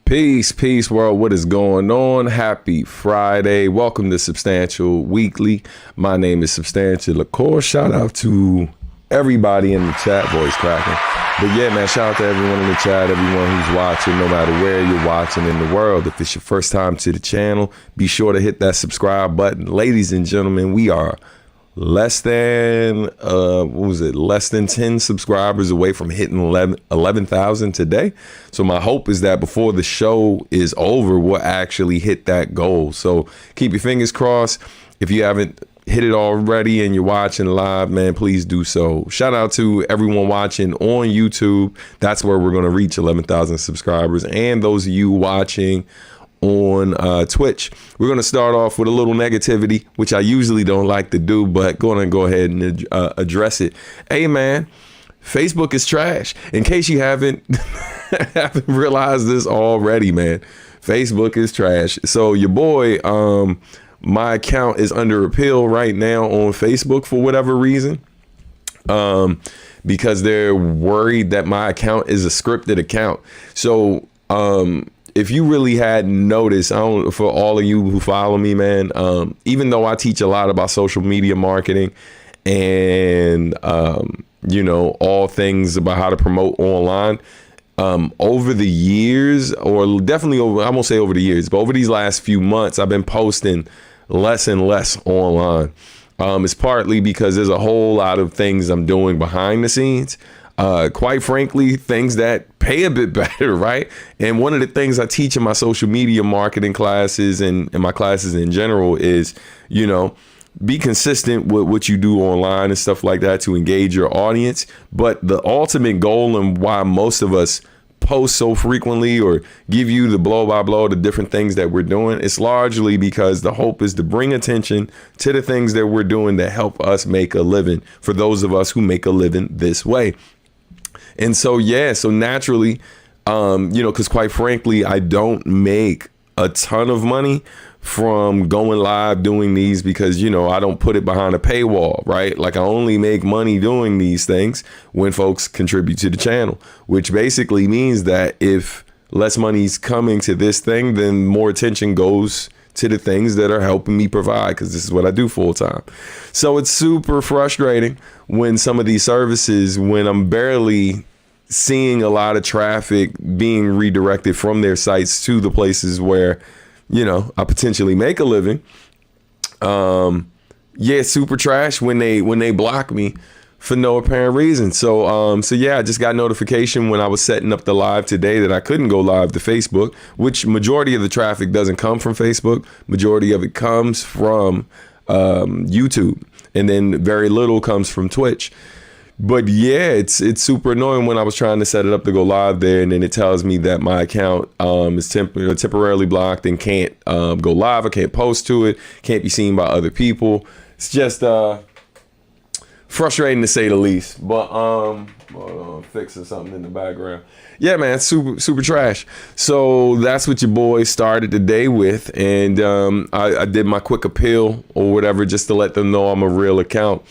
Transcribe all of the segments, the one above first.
Peace, world. What is going on? Happy Friday. Welcome to Substantial Weekly. My name is Substantial. Of course, shout out to everybody in the chat. Voice cracking. But yeah, man, shout out to everyone in the chat, everyone who's watching, no matter where you're watching in the world. If it's your first time to the channel, be sure to hit that subscribe button. Ladies and gentlemen, we are less than 10 subscribers away from hitting 11,000 today. So my hope is that before the show is over, we'll actually hit that goal. So keep your fingers crossed. If you haven't hit it already and you're watching live, man, please do so. Shout out to everyone watching on YouTube. That's where we're going to reach 11,000 subscribers. And those of you watching on Twitch. We're going to start off with a little negativity, which I usually don't like to do, but going to go ahead and address it. Hey, man, Facebook is trash. In case you haven't realized this already, man, Facebook is trash. So your boy, my account is under appeal right now on Facebook for whatever reason. Because they're worried that my account is a scripted account. So, if you really hadn't noticed, for all of you who follow me, man, even though I teach a lot about social media marketing and, all things about how to promote online, over the years, or definitely over, I won't say over the years, but over these last few months, I've been posting less and less online. It's partly because there's a whole lot of things I'm doing behind the scenes. Quite frankly, things that pay a bit better, right? And one of the things I teach in my social media marketing classes and in my classes in general is, be consistent with what you do online and stuff like that to engage your audience. But the ultimate goal and why most of us post so frequently or give you the blow by blow, the different things that we're doing, it's largely because the hope is to bring attention to the things that we're doing that help us make a living, for those of us who make a living this way. And so, so naturally, because quite frankly, I don't make a ton of money from going live doing these because, I don't put it behind a paywall, right? Like I only make money doing these things when folks contribute to the channel, which basically means that if less money's coming to this thing, then more attention goes to the things that are helping me provide, because this is what I do full time. So it's super frustrating when some of these services, when I'm barely seeing a lot of traffic being redirected from their sites to the places where, I potentially make a living. Yeah, super trash when they block me for no apparent reason. So yeah, I just got notification when I was setting up the live today that I couldn't go live to Facebook, which majority of the traffic doesn't come from Facebook. Majority of it comes from YouTube, and then very little comes from Twitch. But yeah, it's super annoying when I was trying to set it up to go live there, and then it tells me that my account is temporarily blocked and can't go live. I can't post to it, can't be seen by other people. It's just frustrating to say the least. But fixing something in the background. Yeah, man, super trash. So that's what your boy started the day with, and I did my quick appeal or whatever just to let them know I'm a real account.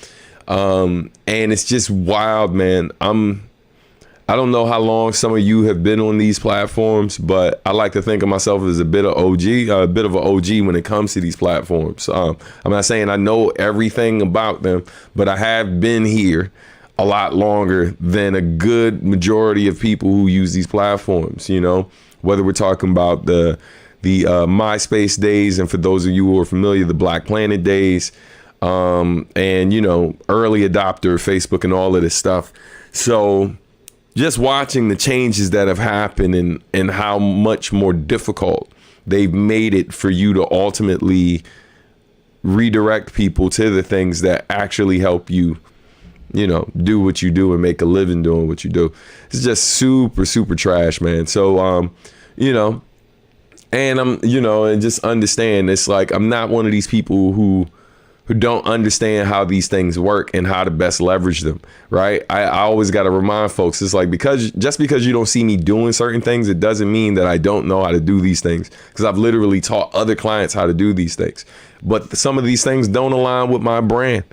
And it's just wild, man. I don't know how long some of you have been on these platforms, but I like to think of myself as a bit of an OG when it comes to these platforms. I'm not saying I know everything about them, but I have been here a lot longer than a good majority of people who use these platforms, whether we're talking about the MySpace days, and for those of you who are familiar, the Black Planet days, and early adopter of Facebook and all of this stuff. So just watching the changes that have happened and how much more difficult they've made it for you to ultimately redirect people to the things that actually help you, do what you do and make a living doing what you do. It's just super trash, man. So, and and just understand, it's like, I'm not one of these people who don't understand how these things work and how to best leverage them, right? I always got to remind folks, it's like, just because you don't see me doing certain things, it doesn't mean that I don't know how to do these things, because I've literally taught other clients how to do these things. But some of these things don't align with my brand.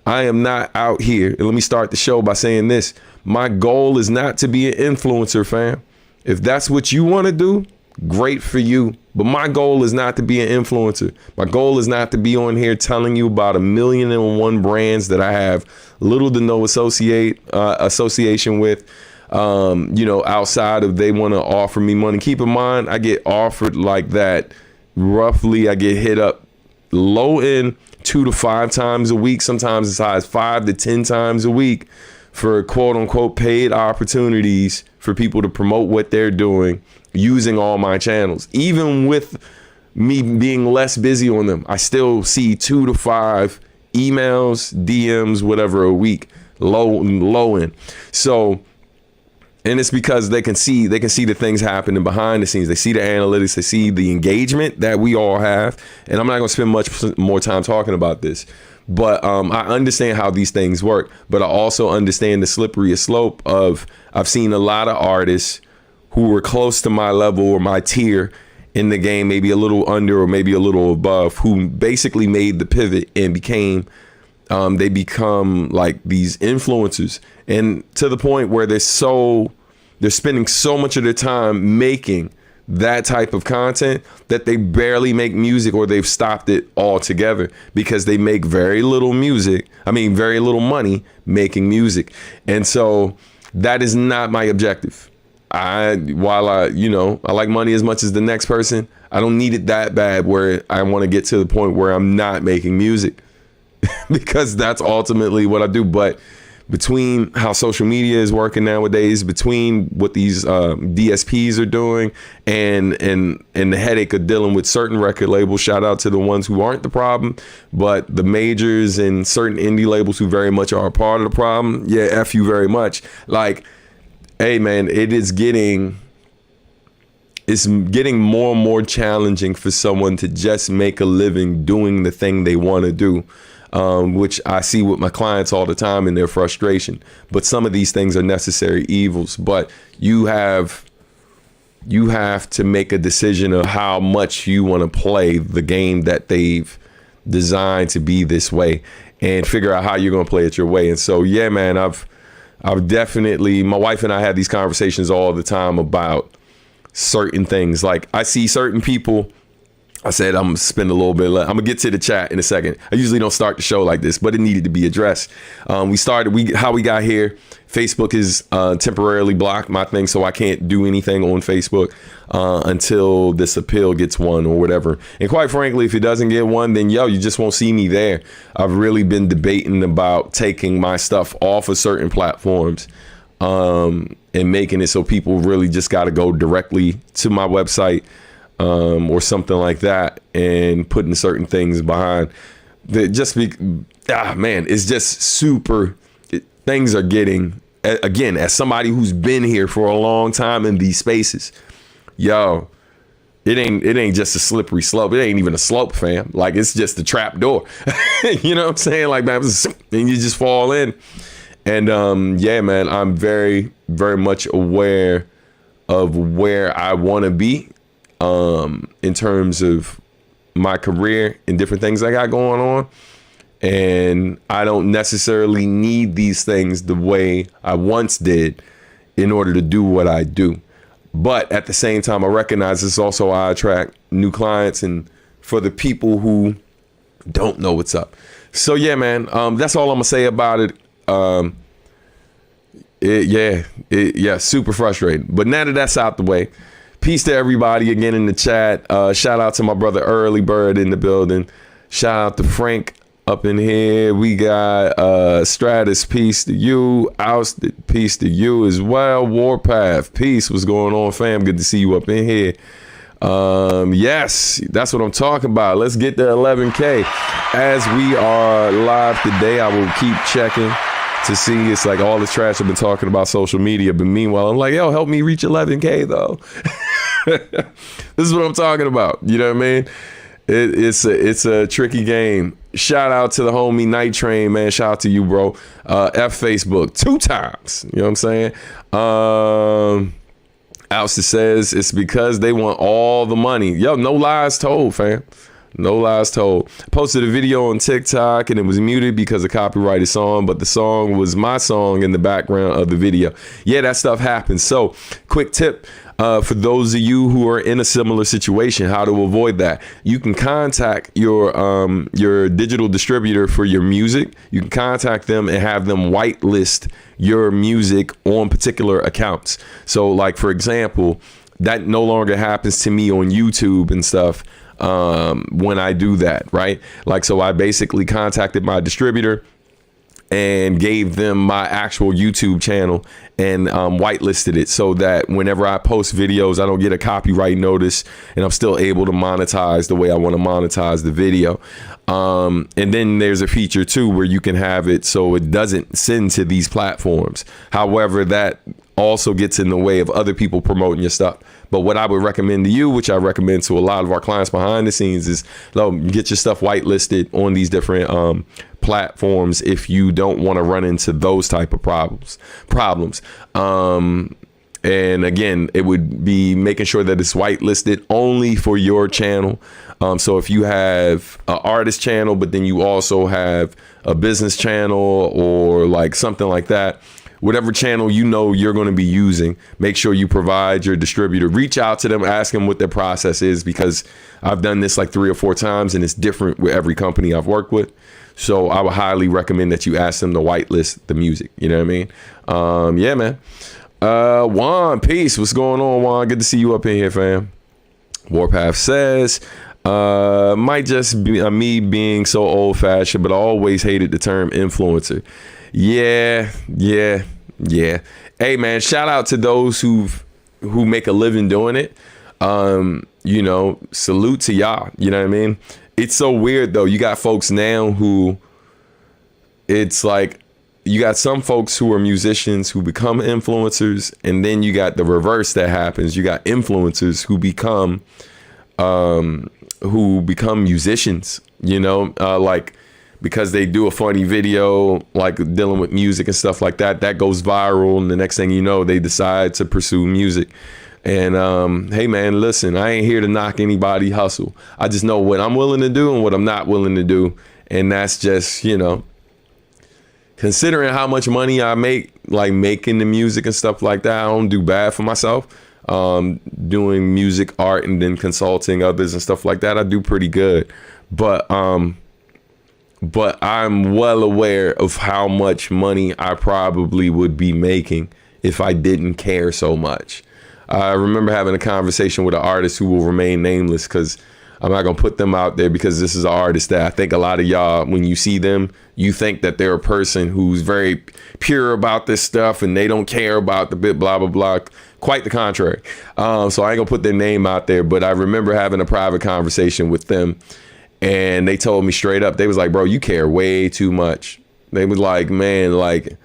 I am not out here, and let me start the show by saying this. My goal is not to be an influencer, fam. If that's what you want to do, great for you. But my goal is not to be an influencer. My goal is not to be on here telling you about 1,000,001 brands that I have little to no association with, outside of they want to offer me money. Keep in mind, I get offered like that. Roughly, I get hit up low end 2 to 5 times a week, sometimes as high as 5 to 10 times a week for quote unquote paid opportunities for people to promote what they're doing using all my channels. Even with me being less busy on them, I still see 2 to 5 emails, DMs, whatever a week, low end. So, and it's because they can see the things happening behind the scenes. They see the analytics, they see the engagement that we all have. And I'm not going to spend much more time talking about this, but I understand how these things work. But I also understand the slippery slope of, I've seen a lot of artists who were close to my level or my tier in the game, maybe a little under or maybe a little above, who basically made the pivot and they become like these influencers, and to the point where they're spending so much of their time making that type of content that they barely make music, or they've stopped it altogether because they make very little money making music. And so that is not my objective. While I like money as much as the next person, I don't need it that bad where I want to get to the point where I'm not making music because that's ultimately what I do. But between how social media is working nowadays, between what these DSPs are doing and the headache of dealing with certain record labels, shout out to the ones who aren't the problem, but the majors and certain indie labels who very much are a part of the problem. Yeah, F you very much. Like, hey man, it's getting more and more challenging for someone to just make a living doing the thing they want to do, which I see with my clients all the time in their frustration. But some of these things are necessary evils. But you have to make a decision of how much you want to play the game that they've designed to be this way, and figure out how you're going to play it your way. And so, yeah, man, I've definitely, my wife and I have these conversations all the time about certain things. Like, I see certain people I said I'm gonna spend a little bit less. I'm gonna get to the chat in a second. I usually don't start the show like this, but it needed to be addressed. How we got here. Facebook is temporarily blocked my thing, so I can't do anything on Facebook until this appeal gets won or whatever. And quite frankly, if it doesn't get won, then you just won't see me there. I've really been debating about taking my stuff off of certain platforms and making it so people really just got to go directly to my website. Or something like that, and putting certain things behind that it's just super. Things are getting, again, as somebody who's been here for a long time in these spaces, it ain't just a slippery slope. It ain't even a slope, fam. Like, it's just a trap door. You know what I'm saying? Like, man, and you just fall in. And man, I'm very, very much aware of where I want to be. In terms of my career and different things I got going on. And I don't necessarily need these things the way I once did in order to do what I do. But at the same time, I recognize this also I attract new clients and for the people who don't know what's up. So yeah, man, that's all I'm gonna say about it. Super frustrating. But now that that's out the way, peace to everybody again in the chat. Shout out to my brother Early Bird in the building. Shout out to Frank up in here. We got Stratus, peace to you. Ousted, peace to you as well. Warpath, peace. What's going on, fam? Good to see you up in here. Yes, that's what I'm talking about. Let's get to 11K. As we are live today, I will keep checking to see. It's like all this trash I've been talking about social media, but meanwhile, I'm like, yo, help me reach 11K though. This is what I'm talking about. You know what I mean? It's a tricky game. Shout out to the homie Night Train, man. Shout out to you, bro. F Facebook 2 times. You know what I'm saying? Ousted says it's because they want all the money. Yo, no lies told, fam. No lies told. Posted a video on TikTok and it was muted because of copyrighted song, but the song was my song in the background of the video. Yeah, that stuff happens. So quick tip for those of you who are in a similar situation, how to avoid that. You can contact your digital distributor for your music. You can contact them and have them whitelist your music on particular accounts. So like, for example, that no longer happens to me on YouTube and stuff. When I do that, right? Like, so I basically contacted my distributor and gave them my actual YouTube channel and whitelisted it so that whenever I post videos, I don't get a copyright notice and I'm still able to monetize the way I want to monetize the video. And then there's a feature too where you can have it so it doesn't send to these platforms. However, that also gets in the way of other people promoting your stuff. But what I would recommend to you, which I recommend to a lot of our clients behind the scenes, is get your stuff whitelisted on these different platforms if you don't want to run into those type of problems. And again, it would be making sure that it's whitelisted only for your channel. So if you have an artist channel, but then you also have a business channel or like something like that, whatever channel you know you're going to be using, make sure you provide your distributor. Reach out to them, ask them what their process is, because I've done this like 3 or 4 times and it's different with every company I've worked with. So I would highly recommend that you ask them to whitelist the music. You know what I mean? Yeah, man. Juan, peace. What's going on, Juan? Good to see you up in here, fam. Warpath says, might just be me being so old fashioned, but I always hated the term influencer. Yeah. Hey, man, shout out to those who make a living doing it. Salute to y'all. You know what I mean? It's so weird though. You got folks now who, it's like, you got some folks who are musicians who become influencers, and then you got the reverse that happens. You got influencers who become musicians, like, because they do a funny video, like dealing with music and stuff like that, that goes viral. And the next thing you know, they decide to pursue music. And hey, man, listen, I ain't here to knock anybody hustle. I just know what I'm willing to do and what I'm not willing to do. And that's just, considering how much money I make, like making the music and stuff like that, I don't do bad for myself. doing music, art, and then consulting others and stuff like that, I do pretty good. But I'm well aware of how much money I probably would be making if I didn't care so much. I remember having a conversation with an artist who will remain nameless, because I'm not going to put them out there, because this is an artist that I think a lot of y'all, when you see them, you think that they're a person who's very pure about this stuff and they don't care about the bit, blah, blah, blah. Quite the contrary. So I ain't going to put their name out there, but I remember having a private conversation with them, and they told me straight up, they was like, bro, you care way too much. They was like, man, like,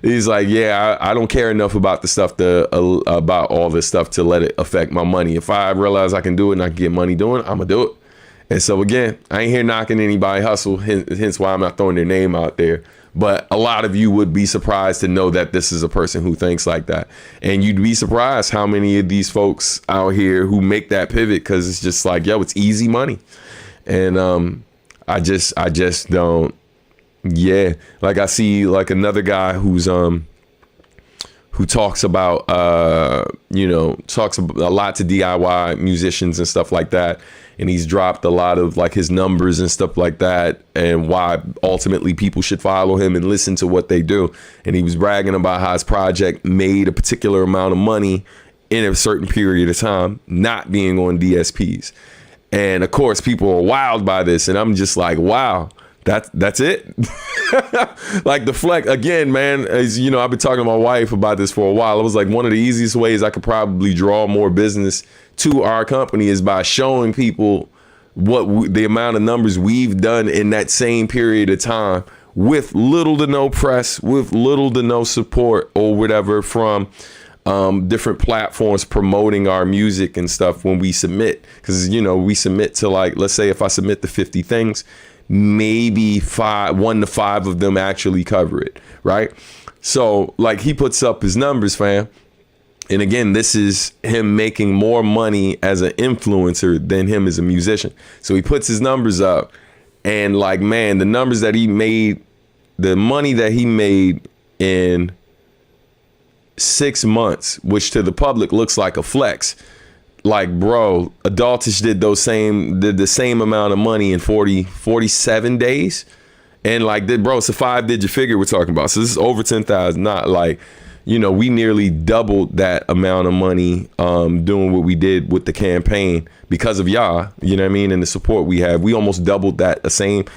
he's like, yeah, I don't care enough about the stuff about all this stuff to let it affect my money. If I realize I can do it and I can get money doing it, I'm gonna do it. And so again, I ain't here knocking anybody hustle, hence why I'm not throwing their name out there. But a lot of you would be surprised to know that this is a person who thinks like that. And you'd be surprised how many of these folks out here who make that pivot, because it's just like, yo, it's easy money. And I just don't. Yeah, like I see like another guy who talks about talks a lot to DIY musicians and stuff like that, and he's dropped a lot of like his numbers and stuff like that, and why ultimately people should follow him and listen to what they do. And he was bragging about how his project made a particular amount of money in a certain period of time, not being on DSPs. And of course people are wild by this, and I'm just like, wow. That's it. Like the flex again, man, as you know, I've been talking to my wife about this for a while. It was like one of the easiest ways I could probably draw more business to our company is by showing people the amount of numbers we've done in that same period of time, with little to no press, with little to no support or whatever from different platforms promoting our music and stuff when we submit. Because, you know, we submit to, like, let's say if I submit to 50 things, maybe 1 to 5 of them actually cover it, right? So like he puts up his numbers, fam. And again, this is him making more money as an influencer than him as a musician. So he puts his numbers up, and like, man, the numbers that he made, the money that he made in 6 months, which to the public looks like a flex. Like, bro, Adultish did the same amount of money in 47 days. And like, bro, it's a 5-digit figure we're talking about. So this is over 10,000. Not like, you know, we nearly doubled that amount of money doing what we did with the campaign because of y'all, you know what I mean? And the support we have. We almost doubled that same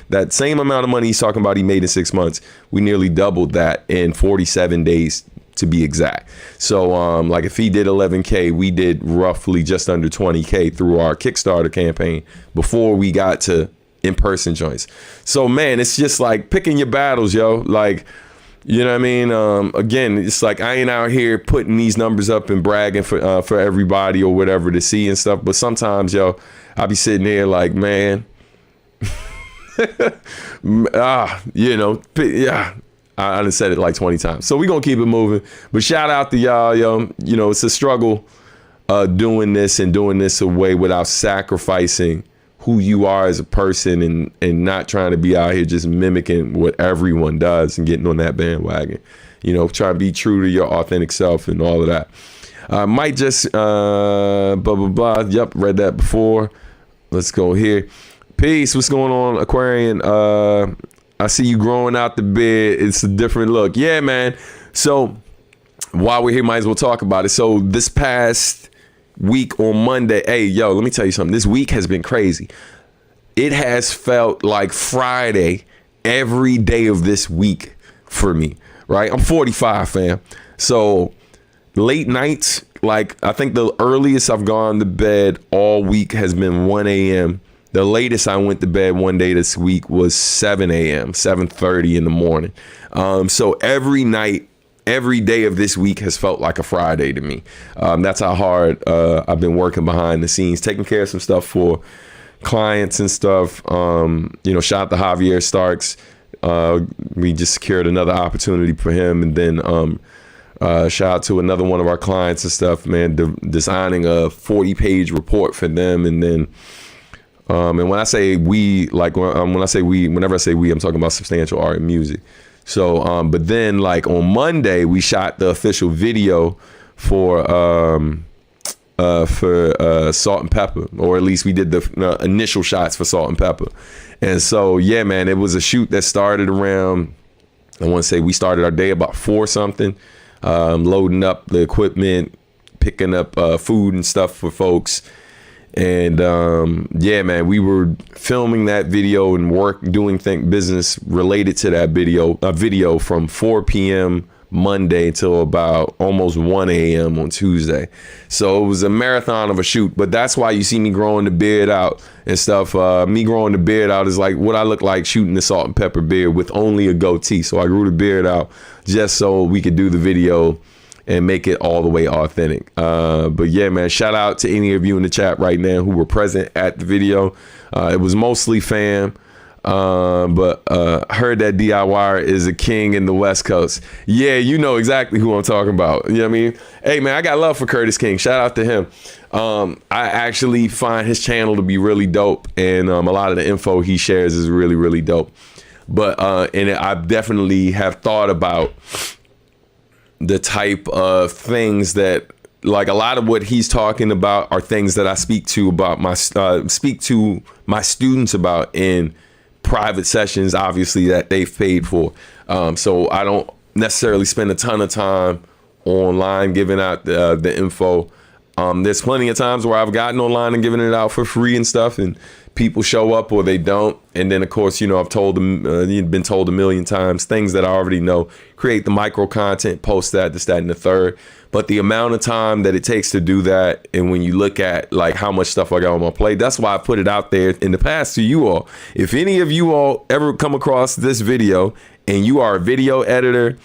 amount of money he's talking about he made in 6 months. We nearly doubled that in 47 days. To be exact. So like if he did 11K, we did roughly just under 20K through our Kickstarter campaign before we got to in-person joints. So man, it's just like picking your battles, yo. Like, you know what I mean? Again, it's like I ain't out here putting these numbers up and bragging for everybody or whatever to see and stuff. But sometimes, yo, I'll be sitting there like, man, you know, yeah. I done said it like 20 times. So we're going to keep it moving. But shout out to y'all, yo. You know, it's a struggle doing this away without sacrificing who you are as a person and not trying to be out here just mimicking what everyone does and getting on that bandwagon. You know, try to be true to your authentic self and all of that. Might just, blah, blah, blah. Yep, read that before. Let's go here. Peace. What's going on, Aquarian? I see you growing out the beard. It's a different look. Yeah, man. So while we're here, might as well talk about it. So this past week on Monday, hey, yo, let me tell you something. This week has been crazy. It has felt like Friday every day of this week for me, right? I'm 45, fam. So late nights, like I think the earliest I've gone to bed all week has been 1 a.m. The latest I went to bed one day this week was 7 a.m., 7:30 in the morning. So every night, every day of this week has felt like a Friday to me. That's how hard I've been working behind the scenes, taking care of some stuff for clients and stuff. You know, shout out to Javier Starks. We just secured another opportunity for him. And then shout out to another one of our clients and stuff, man, designing a 40-page report for them. And then and when I say we, like when I say we, whenever I say we, I'm talking about Substantial Art and Music. So, but then like on Monday, we shot the official video for salt and pepper, or at least we did the initial shots for salt and pepper. And so, yeah, man, it was a shoot that started around, I want to say we started our day about 4 something, loading up the equipment, picking up food and stuff for folks. And yeah, man, we were filming that video and doing business related to that video from 4 p.m. Monday till about almost 1 a.m. on Tuesday. So it was a marathon of a shoot, but that's why you see me growing the beard out and stuff. Me growing the beard out is like what I look like shooting the salt and pepper beard with only a goatee. So I grew the beard out just so we could do the video and make it all the way authentic. But yeah, man, shout out to any of you in the chat right now who were present at the video. It was mostly fam. But heard that DIYer is a king in the West Coast. Yeah, you know exactly who I'm talking about. You know what I mean? Hey, man, I got love for Curtis King. Shout out to him. I actually find his channel to be really dope, and a lot of the info he shares is really, really dope. But and I definitely have thought about the type of things that, like, a lot of what he's talking about are things that I speak to my students about in private sessions, obviously, that they've paid for. So I don't necessarily spend a ton of time online giving out the info. There's plenty of times where I've gotten online and given it out for free and stuff, and people show up or they don't. And then, of course, you know, I've told them, you've been told a million times, things that I already know, create the micro content, post that, this, that, and the third. But the amount of time that it takes to do that, and when you look at like how much stuff I got on my plate, that's why I put it out there in the past to you all. If any of you all ever come across this video and you are a video editor,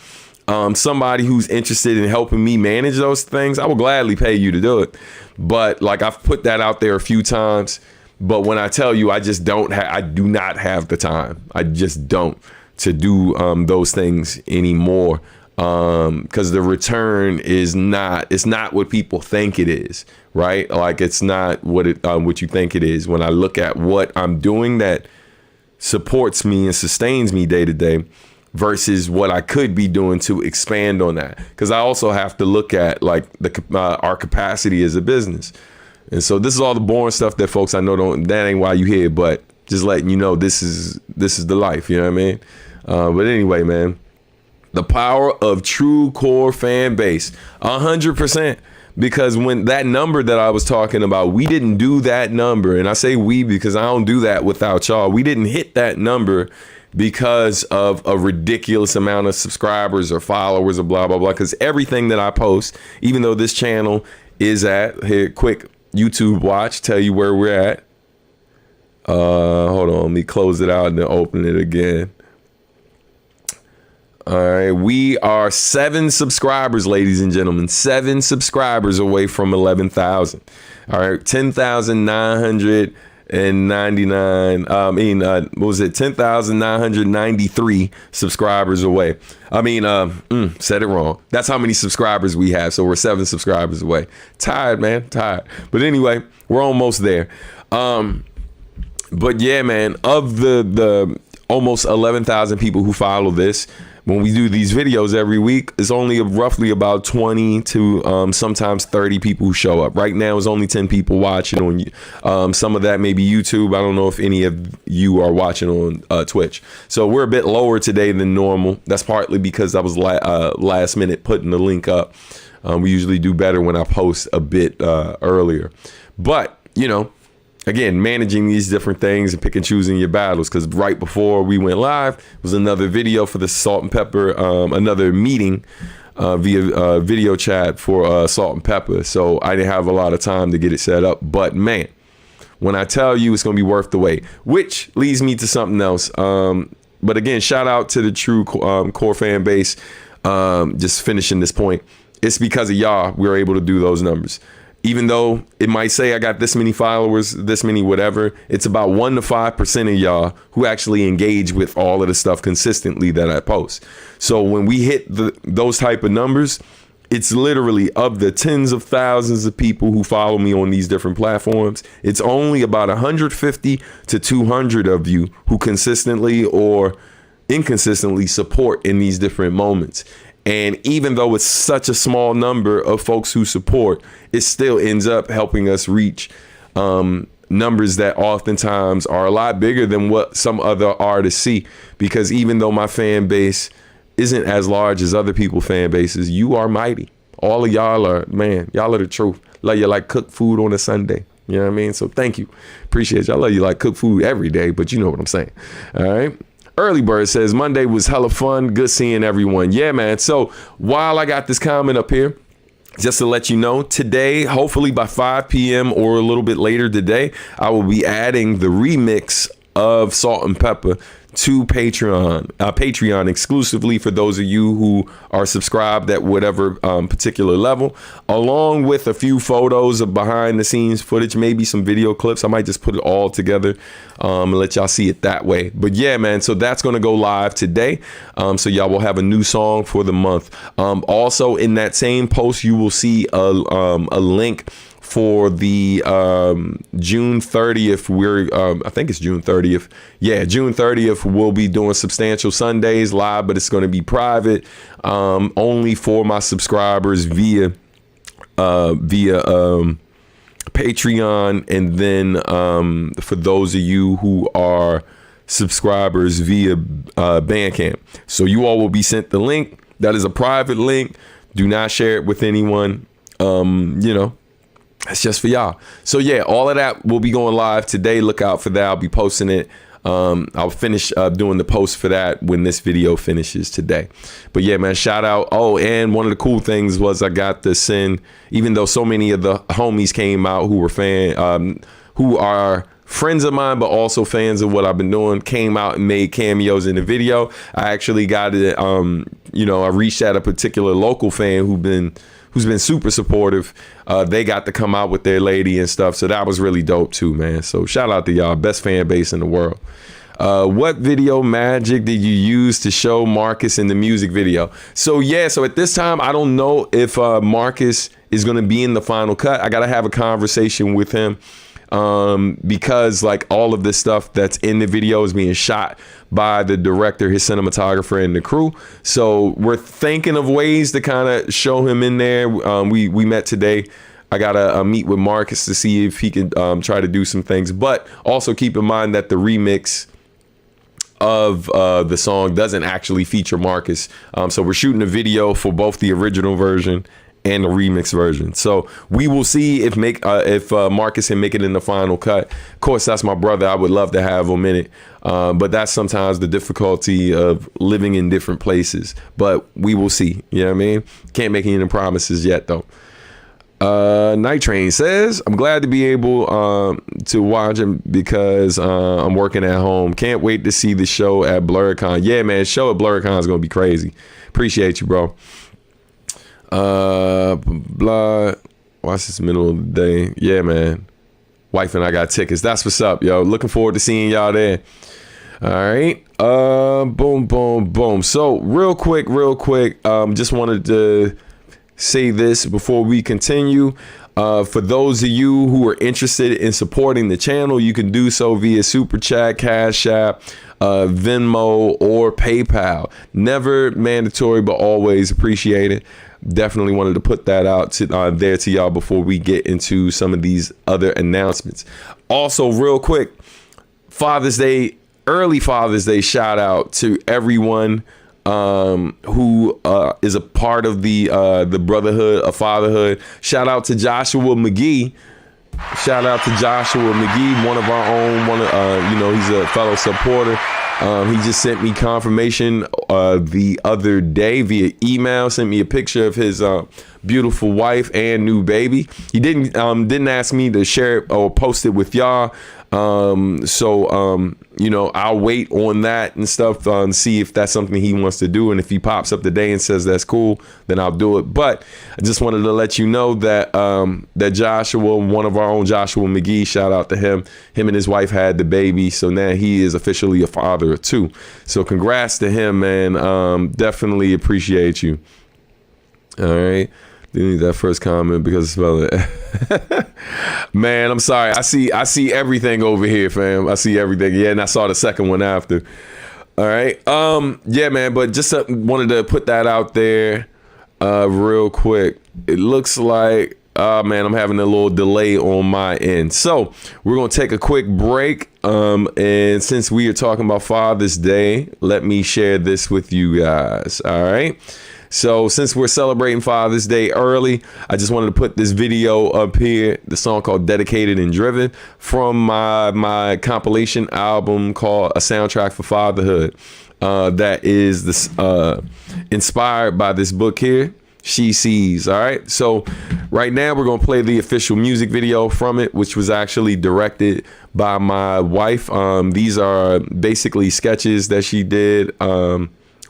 somebody who's interested in helping me manage those things, I will gladly pay you to do it. But like, I've put that out there a few times, but when I tell you, I just I do not have the time. I just don't to do those things anymore. Because the return is it's not what people think it is, right? Like, it's not what you think it is. When I look at what I'm doing that supports me and sustains me day to day versus what I could be doing to expand on that. Because I also have to look at like our capacity as a business. And so this is all the boring stuff that folks I know that ain't why you here, but just letting you know this is the life, you know what I mean? But anyway, man. The power of true core fan base, 100%. Because when that number that I was talking about, we didn't do that number. And I say we because I don't do that without y'all. We didn't hit that number because of a ridiculous amount of subscribers or followers or blah, blah, blah. Because everything that I post, even though this channel is here, quick YouTube watch, tell you where we're at. Hold on, let me close it out and then open it again. All right, we are 7 subscribers, ladies and gentlemen. 7 subscribers away from 11,000. All right, 10,999. What was it? 10,993 subscribers away. Said it wrong. That's how many subscribers we have. So we're 7 subscribers away. Tired, man, tired. But anyway, we're almost there. But yeah, man, of the almost 11,000 people who follow this, when we do these videos every week, it's only roughly about 20 to sometimes 30 people who show up. Right now, it's only 10 people watching on some of that may be YouTube. I don't know if any of you are watching on Twitch. So we're a bit lower today than normal. That's partly because I was last minute putting the link up. We usually do better when I post a bit earlier. But, you know, again, managing these different things and pick and choosing your battles, because right before we went live was another video for the salt and pepper, another meeting via video chat for salt and pepper. So I didn't have a lot of time to get it set up. But man, when I tell you it's going to be worth the wait, which leads me to something else. But again, shout out to the true core fan base. Just finishing this point. It's because of y'all we were able to do those numbers. Even though it might say I got this many followers, this many whatever, it's about 1 to 5% of y'all who actually engage with all of the stuff consistently that I post. So when we hit those type of numbers, it's literally of the tens of thousands of people who follow me on these different platforms, it's only about 150 to 200 of you who consistently or inconsistently support in these different moments. And even though it's such a small number of folks who support, it still ends up helping us reach numbers that oftentimes are a lot bigger than what some other artists see. Because even though my fan base isn't as large as other people's fan bases, you are mighty. All of y'all are, man, y'all are the truth. Love you like cook food on a Sunday. You know what I mean? So thank you. Appreciate you. I love you like cook food every day, but you know what I'm saying. All right. Early Bird says Monday was hella fun. Good seeing everyone. Yeah, man. So while I got this comment up here, just to let you know, today, hopefully by 5 p.m. or a little bit later today, I will be adding the remix of Salt and Pepper to Patreon exclusively for those of you who are subscribed at whatever particular level, along with a few photos of behind the scenes footage, maybe some video clips. I might just put it all together and let y'all see it that way. But yeah, man, so that's going to go live today. So y'all will have a new song for the month. Also in that same post, you will see a link for the June 30th. I think it's June 30th. Yeah, June 30th, we'll be doing Substantial Sundays live, but it's going to be private, only for my subscribers via Patreon, and then for those of you who are subscribers via Bandcamp. So you all will be sent the link. That is a private link. Do not share it with anyone. It's just for y'all. So yeah, all of that will be going live today. Look out for that. I'll be posting it. I'll finish doing the post for that when this video finishes today. But yeah, man, shout out. Oh, and one of the cool things was I got to send, even though so many of the homies came out who were who are friends of mine, but also fans of what I've been doing, came out and made cameos in the video. I actually got it. I reached out a particular local fan who's been super supportive. They got to come out with their lady and stuff. So that was really dope too, man. So shout out to y'all. Best fan base in the world. What video magic did you use to show Marcus in the music video? So at this time, I don't know if Marcus is going to be in the final cut. I got to have a conversation with him because like all of this stuff that's in the video is being shot by the director, his cinematographer, and the crew. So we're thinking of ways to kind of show him in there. We met today. I gotta meet with Marcus to see if he can try to do some things, but also keep in mind that the remix of the song doesn't actually feature Marcus. So we're shooting a video for both the original version and the remix version. So we will see if Marcus can make it in the final cut. Of course, that's my brother. I would love to have him in it. But that's sometimes the difficulty of living in different places. But we will see. You know what I mean? Can't make any promises yet, though. Night Train says, I'm glad to be able to watch him because I'm working at home. Can't wait to see the show at BlurredCon. Yeah, man, show at BlurredCon is going to be crazy. Appreciate you, bro. Blah. Watch this middle of the day. Yeah, man. Wife and I got tickets. That's what's up, yo. Looking forward to seeing y'all there. All right. Boom, boom, boom. So real quick, just wanted to say this before we continue. For those of you who are interested in supporting the channel, you can do so via Super Chat, Cash App, Venmo, or PayPal. Never mandatory, but always appreciated. Definitely wanted to put that out there to y'all before we get into some of these other announcements. Also, real quick, Father's Day, early Father's Day shout out to everyone who is a part of the Brotherhood of Fatherhood. Shout out to Joshua McGee. Shout out to Joshua McGee, one of our own. He's a fellow supporter. He just sent me confirmation the other day via email. Sent me a picture of his beautiful wife and new baby. He didn't ask me to share it or post it with y'all. I'll wait on that and stuff and see if that's something he wants to do. And if he pops up today and says that's cool, then I'll do it. But I just wanted to let you know that that Joshua, one of our own, Joshua McGee, shout out to him. Him and his wife had the baby, so now he is officially a father of two. So congrats to him, man. Definitely appreciate you. All right. Didn't need that first comment because man, I'm sorry. I see everything over here, fam. I see everything. Yeah, and I saw the second one after. All right. Yeah, man. But just wanted to put that out there, real quick. It looks like, man, I'm having a little delay on my end. So we're gonna take a quick break. And since we are talking about Father's Day, let me share this with you guys. All right. So since we're celebrating Father's Day early, I just wanted to put this video up here, the song called Dedicated and Driven from my compilation album called A Soundtrack for Fatherhood. That is this inspired by this book here, She Sees. All right. So right now we're going to play the official music video from it, which was actually directed by my wife. These are basically sketches that she did.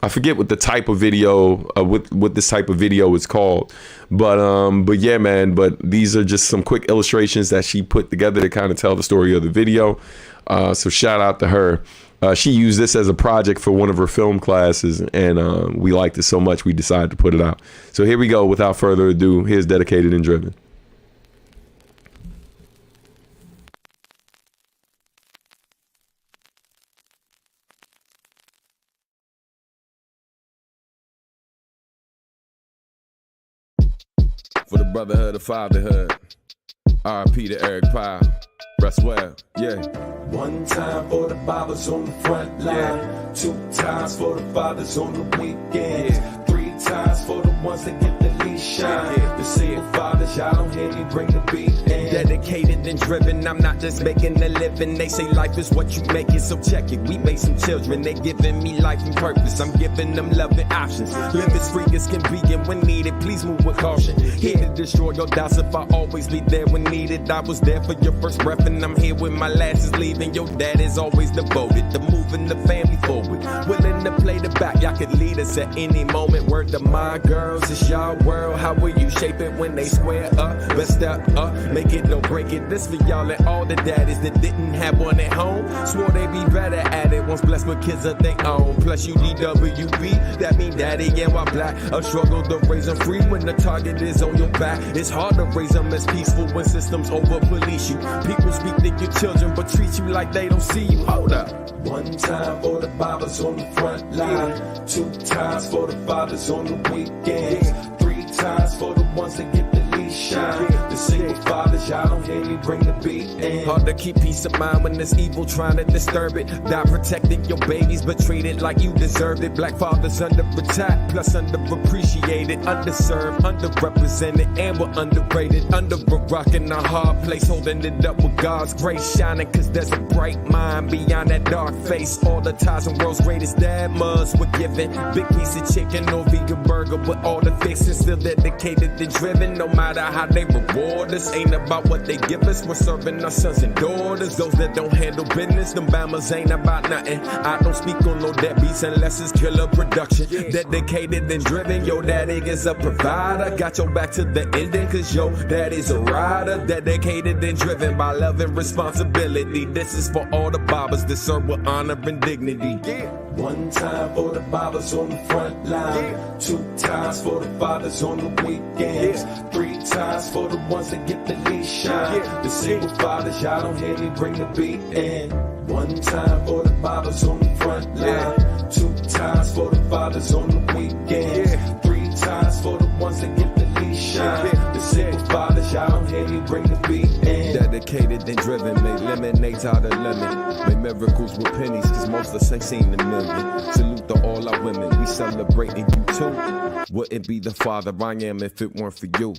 I forget what the type of video, what this type of video is called, but yeah, man. But these are just some quick illustrations that she put together to kind of tell the story of the video. So shout out to her. She used this as a project for one of her film classes, and we liked it so much we decided to put it out. So here we go. Without further ado, here's Dedicated and Driven. For the brotherhood of fatherhood, R.I.P. to Eric Pyle. Rest well, yeah. One time for the fathers on the front line, yeah. 2 times for the fathers on the weekend, yeah. 3 times for the ones that get the least shine, yeah. The single fathers, y'all don't hear me bring the beat in. Dedicated and driven, I'm not just making a living. They say life is what you make it, so check it. We made some children, they giving me life and purpose. I'm giving them love and options. Live as free as can be, and when needed, please move with caution. Here to destroy your doubts if I always be there when needed. I was there for your first breath, and I'm here when my last is leaving. Your dad is always devoted to moving the family forward. Willing to play the back, y'all could lead us at any moment. Word to my girls, it's y'all world. How will you shape it when they square up? Let's step up, make it, don't break it. This for y'all and all the daddies that didn't have one at home. Swore they be better at it, once blessed with kids of their own. Plus you DWB, that mean daddy and while black. A struggle to raise them free when the target is on your back. It's hard to raise them as peaceful when systems over police you. People speak to your children but treat you like they don't see you. Hold up. 1 time for the fathers on the front line, yeah. 2 times for the fathers on the weekends, yeah. 3 times for the ones that get the least shine, yeah. The single fathers, y'all don't hear me bring the beat in. Hard to keep peace of mind when there's evil trying to disturb it. Die protecting your babies but treat it like you deserved it. Black fathers under attack, plus underappreciated, underserved, underrepresented, and we're underrated. Under a rock in a hard place, holding it up with God's grace shining, cause there's a bright mind beyond that dark face. All the ties and world's greatest dad mothers were given. Big piece of chicken or vegan burger with all the fixings. Still dedicated and driven, no matter how they reward us. Ain't about what they give us, we're serving our sons and daughters. Those that don't handle business, them bammers ain't about nothing. I don't speak on no deadbeats unless it's killer production. Dedicated and driven, your daddy is a provider. Got your back to the ending, cause your daddy's a rider. Dedicated and driven by love and responsibility. This is for all the bobbers that serve with honor and dignity. 1 time for the fathers on the front line, 2 times for the fathers on the weekends, 3 times for the ones that get the least shine, the single fathers, y'all don't hear me bring the beat in. 1 time for the fathers on the front line, 2 times for the fathers on the weekends, 3 times for the ones that get the least shine, the single fathers, y'all don't hear me bring the beat in. Dedicated and driven, make lemonades out of lemon, make miracles with pennies, cause most of us ain't seen a million. Salute to all our women, we celebrating you too. Wouldn't be the father I am if it weren't for you.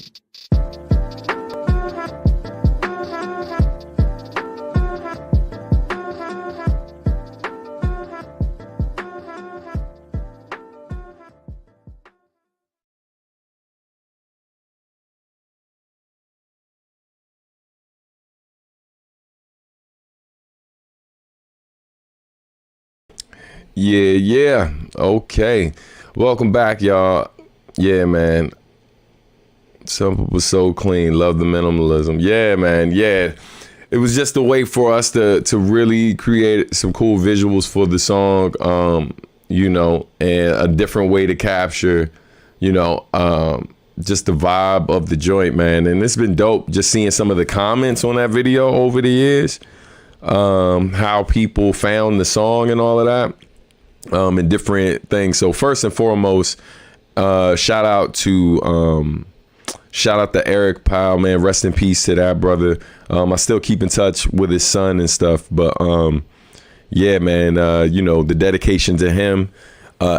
Yeah. Okay. Welcome back, y'all. Yeah, man. Simple but so clean. Love the minimalism. Yeah, man. Yeah. It was just a way for us to really create some cool visuals for the song, and a different way to capture, just the vibe of the joint, man. And it's been dope just seeing some of the comments on that video over the years, how people found the song and all of that. and different things. So first and foremost, shout out to Eric Powell, man. Rest in peace to that brother. I still keep in touch with his son and stuff, but yeah, man, the dedication to him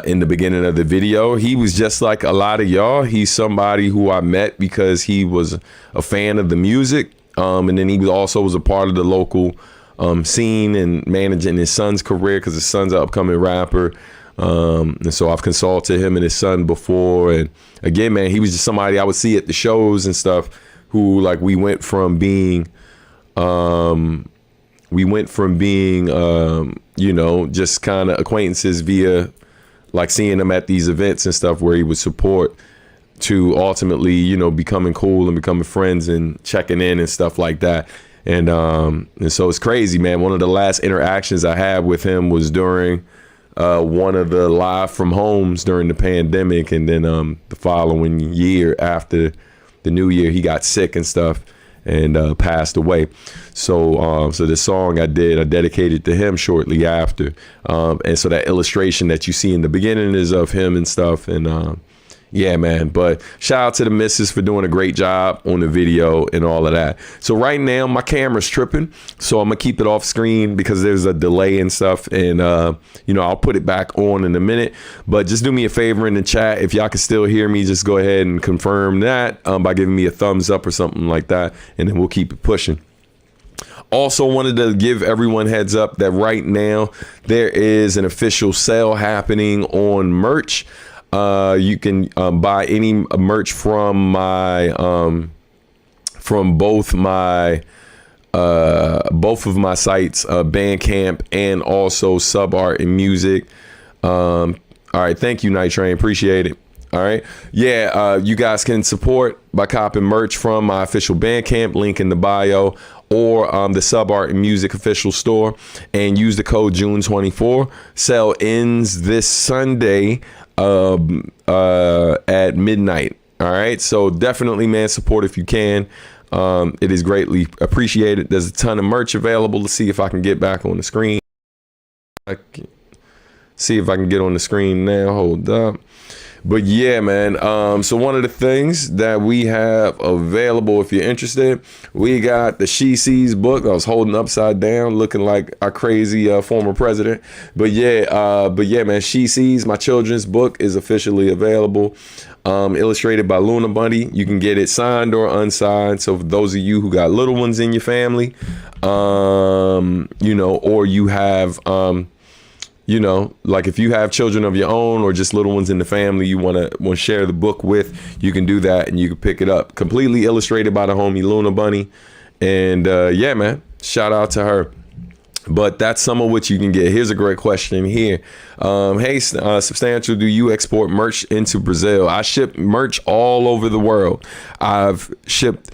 in the beginning of the video, he was just like a lot of y'all. He's somebody who I met because he was a fan of the music, and then he was a part of the local scene and managing his son's career because his son's an upcoming rapper. And so I've consulted him and his son before. And again, man, he was just somebody I would see at the shows and stuff who, like, we went from being just kind of acquaintances via like seeing him at these events and stuff where he would support to ultimately, becoming cool and becoming friends and checking in and stuff like that. And so it's crazy, man. One of the last interactions I had with him was during one of the live from homes during the pandemic. And then the following year after the new year, he got sick and stuff and passed away. So the song I dedicated to him shortly after. And so that illustration that you see in the beginning is of him and stuff. And yeah, man. But shout out to the missus for doing a great job on the video and all of that. So right now my camera's tripping, so I'm gonna keep it off screen because there's a delay and stuff. And I'll put it back on in a minute. But just do me a favor in the chat, if y'all can still hear me, just go ahead and confirm that by giving me a thumbs up or something like that, and then we'll keep it pushing. Also wanted to give everyone heads up that right now there is an official sale happening on merch. You can buy any merch from both of my sites, Bandcamp and also Sub Art and Music. All right, thank you, Night Train, appreciate it. All right, yeah, you guys can support by copping merch from my official Bandcamp, link in the bio, or the Sub Art and Music official store, and use the code June24. Sale ends this Sunday at midnight. All right, so definitely, man, support if you can. It is greatly appreciated. There's a ton of merch available. Let's see if I can get back on the screen. See if I can get on the screen now. Hold up. But yeah, man, so one of the things that we have available, if you're interested, we got the She Sees book. I was holding upside down, looking like our crazy former president. But yeah, man, She Sees, my children's book, is officially available. Illustrated by Luna Bunny. You can get it signed or unsigned. So for those of you who got little ones in your family, or you have like if you have children of your own or just little ones in the family you want to share the book with, you can do that and you can pick it up. Completely illustrated by the homie Luna Bunny. And yeah, man, shout out to her. But that's some of what you can get. Here's a great question here. Hey, Substantial, do you export merch into Brazil? I ship merch all over the world. I've shipped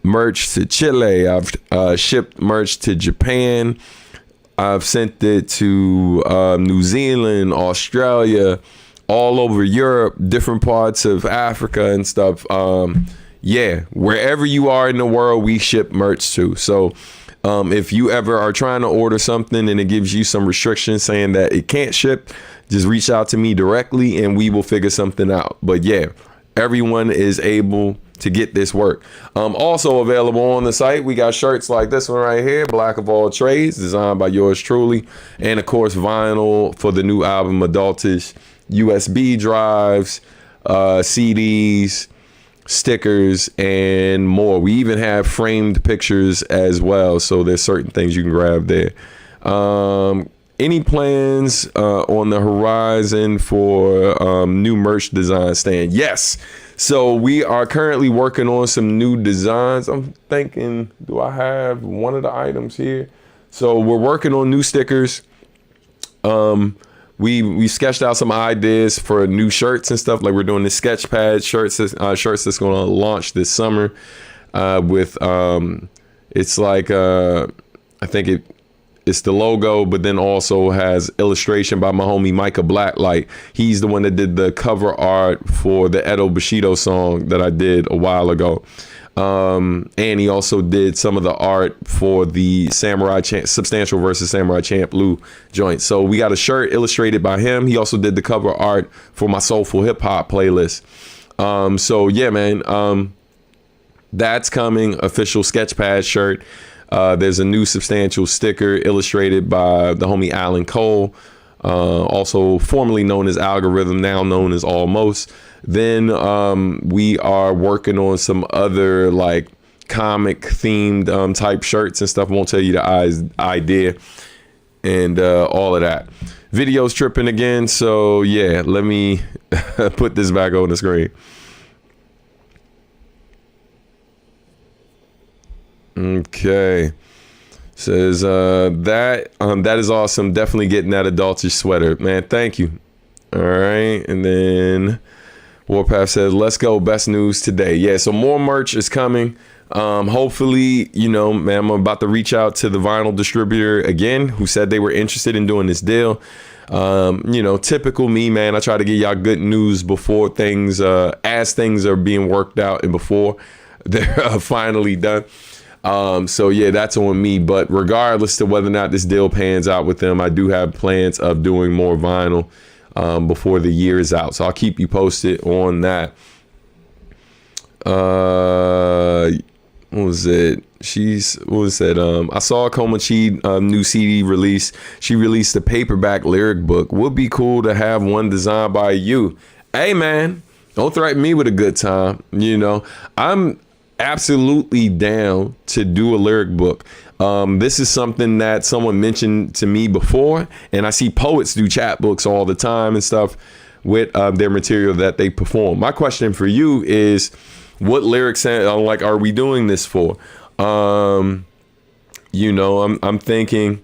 merch to Chile. I've shipped merch to Japan. I've sent it to New Zealand, Australia, all over Europe, different parts of Africa and stuff. Yeah, wherever you are in the world, we ship merch to. So if you ever are trying to order something and it gives you some restrictions saying that it can't ship, just reach out to me directly and we will figure something out. But yeah, everyone is able to get this work. Also available on the site, we got shirts like this one right here, Black of All Trades, designed by yours truly, and of course vinyl for the new album Adultish, USB drives, CDs, stickers, and more. We even have framed pictures as well, so there's certain things you can grab there. Any plans on the horizon for new merch design stand? Yes. So we are currently working on some new designs. I'm thinking, do I have one of the items here? So we're working on new stickers. We sketched out some ideas for new shirts and stuff. Like we're doing the sketch pad shirts that's going to launch this summer. With it's like I think it's the logo, but then also has illustration by my homie Micah Blacklight. He's the one that did the cover art for the Edo Bushido song that I did a while ago. And he also did some of the art for the Substantial versus Samurai Champ Lou joint. So we got a shirt illustrated by him. He also did the cover art for my Soulful Hip Hop playlist. So yeah, man, that's coming. Official Sketchpad shirt. There's a new Substantial sticker illustrated by the homie Alan Cole, also formerly known as Algorithm, now known as Almost. Then we are working on some other like comic themed type shirts and stuff. Won't tell you the idea and all of that. Video's tripping again, so yeah, let me put this back on the screen. Okay, says that is awesome. Definitely getting that adultish sweater, man. Thank you. All right, and then Warpath says, let's go, best news today. Yeah, so more merch is coming. Hopefully, you know, man, I'm about to reach out to the vinyl distributor again, who said they were interested in doing this deal. You know, typical me, man. I try to get y'all good news before things, as things are being worked out and before they're finally done. So yeah, that's on me. But regardless to whether or not this deal pans out with them, I do have plans of doing more vinyl before the year is out. So I'll keep you posted on that. What was it? I saw Komachi new CD release. She released a paperback lyric book. Would be cool to have one designed by you. Hey man, don't threaten me with a good time. You know, I'm absolutely down to do a lyric book. This is something that someone mentioned to me before, and I see poets do chapbooks all the time and stuff with their material that they perform. My question for you is, what lyrics like are we doing this for? You know, I'm thinking,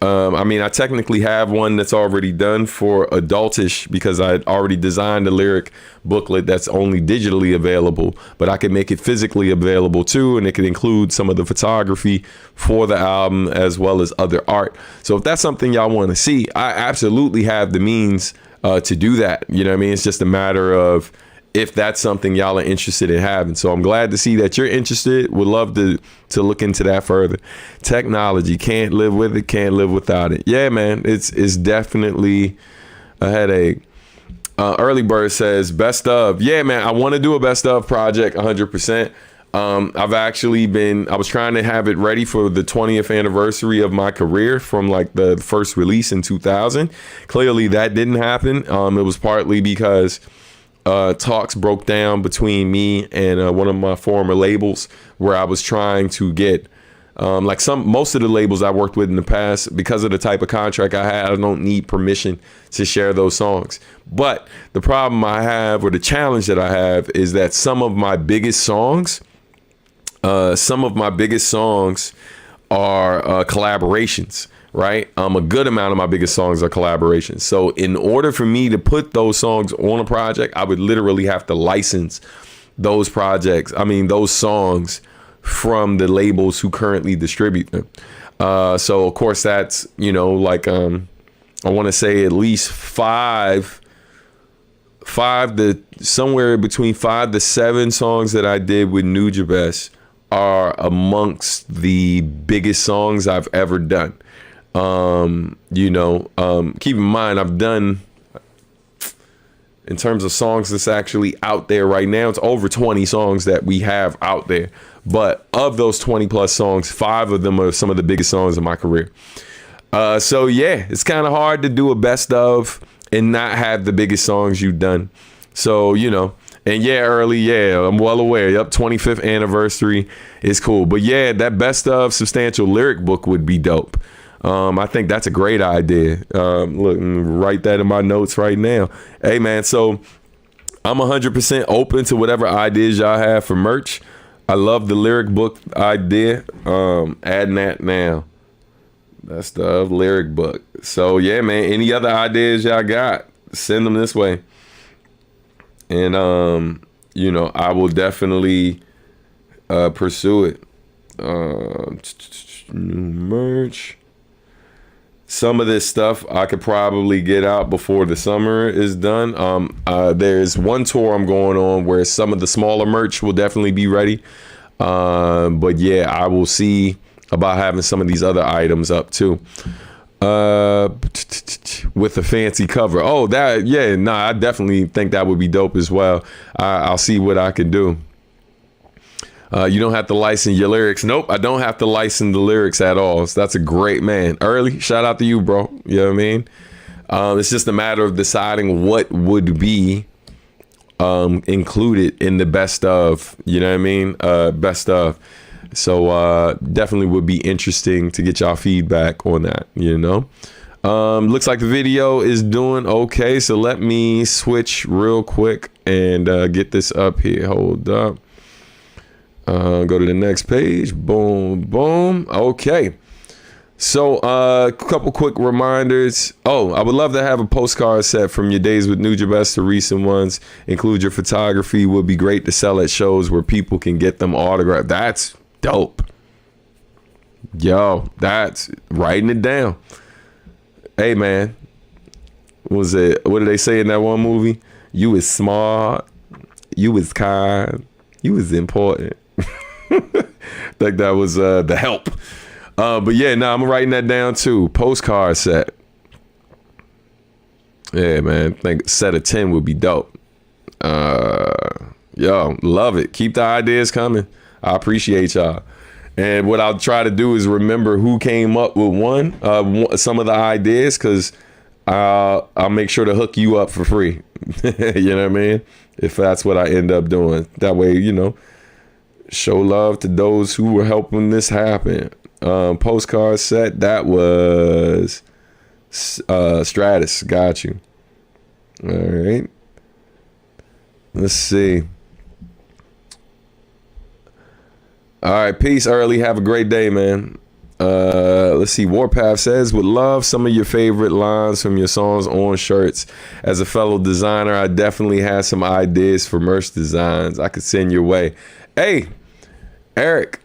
I mean, I technically have one that's already done for adultish because I already designed a lyric booklet that's only digitally available, but I could make it physically available too, and it could include some of the photography for the album as well as other art. So if that's something y'all want to see, I absolutely have the means to do that. You know what I mean? It's just a matter of if that's something y'all are interested in having. So I'm glad to see that you're interested. Would love to look into that further. Technology, can't live with it, can't live without it. Yeah, man, it's definitely a headache. Early Bird says, best of. Yeah, man, I want to do a best of project 100%. I was trying to have it ready for the 20th anniversary of my career from like the first release in 2000. Clearly that didn't happen. It was partly because talks broke down between me and one of my former labels, where I was trying to get most of the labels I worked with in the past, because of the type of contract I had, I don't need permission to share those songs. But the problem I have, or the challenge that I have, is that some of my biggest songs are collaborations. Right? A good amount of my biggest songs are collaborations. So in order for me to put those songs on a project, I would literally have to license those songs from the labels who currently distribute them. So of course that's, you know, like, I want to say at least five to somewhere between 5 to 7 songs that I did with Nujabes are amongst the biggest songs I've ever done. You know, keep in mind, I've done, in terms of songs that's actually out there right now, it's over 20 songs that we have out there. But of those 20 plus songs, 5 of them are some of the biggest songs in my career. So yeah, it's kind of hard to do a best of and not have the biggest songs you've done. So, you know, and yeah, Early, yeah, I'm well aware. Yep, 25th anniversary is cool. But yeah, that best of Substantial lyric book would be dope. I think that's a great idea. Look, write that in my notes right now. Hey, man, so I'm 100% open to whatever ideas y'all have for merch. I love the lyric book idea. Adding that now. That's the lyric book. So, yeah, man, any other ideas y'all got, send them this way. And, you know, I will definitely pursue it. New merch. some of this stuff I could probably get out before the summer is done. There's one tour I'm going on where some of the smaller merch will definitely be ready. But yeah, I will see about having some of these other items up too. With a fancy cover. Oh, that, yeah, I definitely think that would be dope as well. I'll see what I can do. You don't have to license your lyrics. Nope, I don't have to license the lyrics at all. So that's a great man. Early, shout out to you, bro. You know what I mean? It's just a matter of deciding what would be included in the best of, you know what I mean? Best of. So definitely would be interesting to get y'all feedback on that, you know? Looks like the video is doing okay. So let me switch real quick and get this up here. Hold up. Go to the next page. Boom, boom. Okay. So a couple quick reminders. Oh, I would love to have a postcard set from your days with Nugent Best to recent ones. Include your photography. Would be great to sell at shows where people can get them autographed. That's dope. Yo, that's writing it down. Hey, man. What did they say in that one movie? You was smart. You was kind. You was important. I think that was The Help. But yeah, I'm writing that down too. Postcard set. Yeah, man. I think a set of 10 would be dope. Yo, love it. Keep the ideas coming. I appreciate y'all. And what I'll try to do is remember who came up with some of the ideas, because I'll make sure to hook you up for free. You know what I mean? If that's what I end up doing. That way, you know, show love to those who were helping this happen. Postcard set, that was Stratus. Got you. All right. Let's see. All right, peace, Early. Have a great day, man. Let's see. Warpath says, would love some of your favorite lines from your songs on shirts. As a fellow designer, I definitely have some ideas for merch designs I could send your way. Hey, Eric,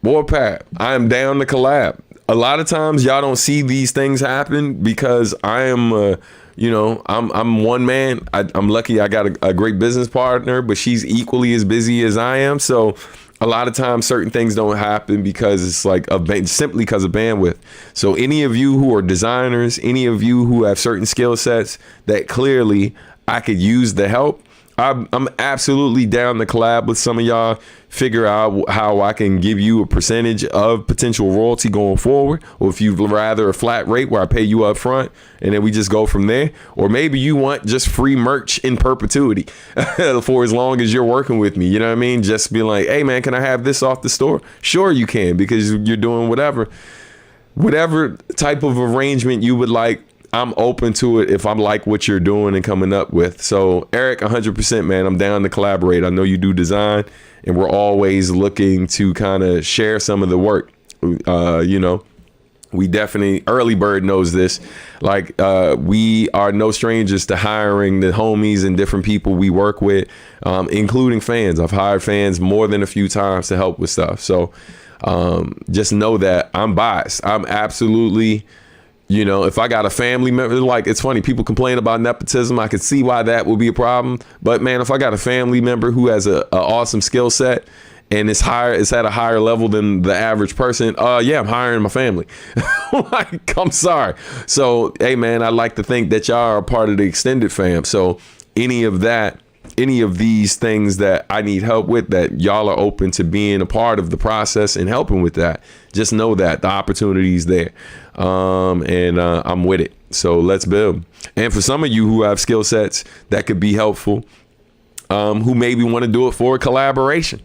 Warpath, I am down to collab. A lot of times y'all don't see these things happen because I am, I'm one man. I'm lucky I got a great business partner, but she's equally as busy as I am. So a lot of times certain things don't happen because it's like simply because of bandwidth. So any of you who are designers, any of you who have certain skill sets that clearly I could use the help, I'm absolutely down to collab with some of y'all, figure out how I can give you a percentage of potential royalty going forward, or if you'd rather a flat rate where I pay you up front and then we just go from there. Or maybe you want just free merch in perpetuity for as long as you're working with me. You know what I mean? Just be like, hey man, can I have this off the store? Sure you can, because you're doing whatever type of arrangement you would like. I'm open to it if I'm like what you're doing and coming up with. So Eric, 100%, man, I'm down to collaborate. I know you do design, and we're always looking to kind of share some of the work. We definitely, Early Bird knows this. Like, we are no strangers to hiring the homies and different people we work with, including fans. I've hired fans more than a few times to help with stuff. So just know that I'm biased. I'm absolutely, if I got a family member, like, it's funny, people complain about nepotism. I could see why that would be a problem. But man, if I got a family member who has a awesome skill set and it's at a higher level than the average person, yeah, I'm hiring my family. Like, I'm sorry. So, hey man, I like to think that y'all are a part of the extended fam. So any of these things that I need help with, that y'all are open to being a part of the process and helping with that, just know that the opportunity is there. And I'm with it. So let's build. And for some of you who have skill sets that could be helpful, who maybe want to do it for a collaboration,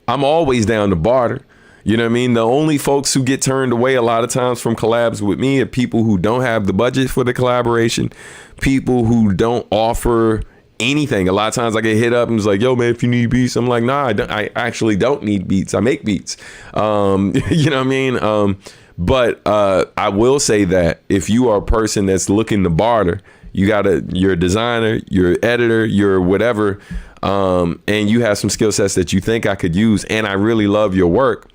I'm always down to barter. You know what I mean? The only folks who get turned away a lot of times from collabs with me are people who don't have the budget for the collaboration, people who don't offer anything. A lot of times I get hit up and it's like, yo man, if you need beats, I'm like, nah, I actually don't need beats. I make beats. You know what I mean? But I will say that if you are a person that's looking to barter, you're a designer, you're an editor, you're whatever, and you have some skill sets that you think I could use, and I really love your work,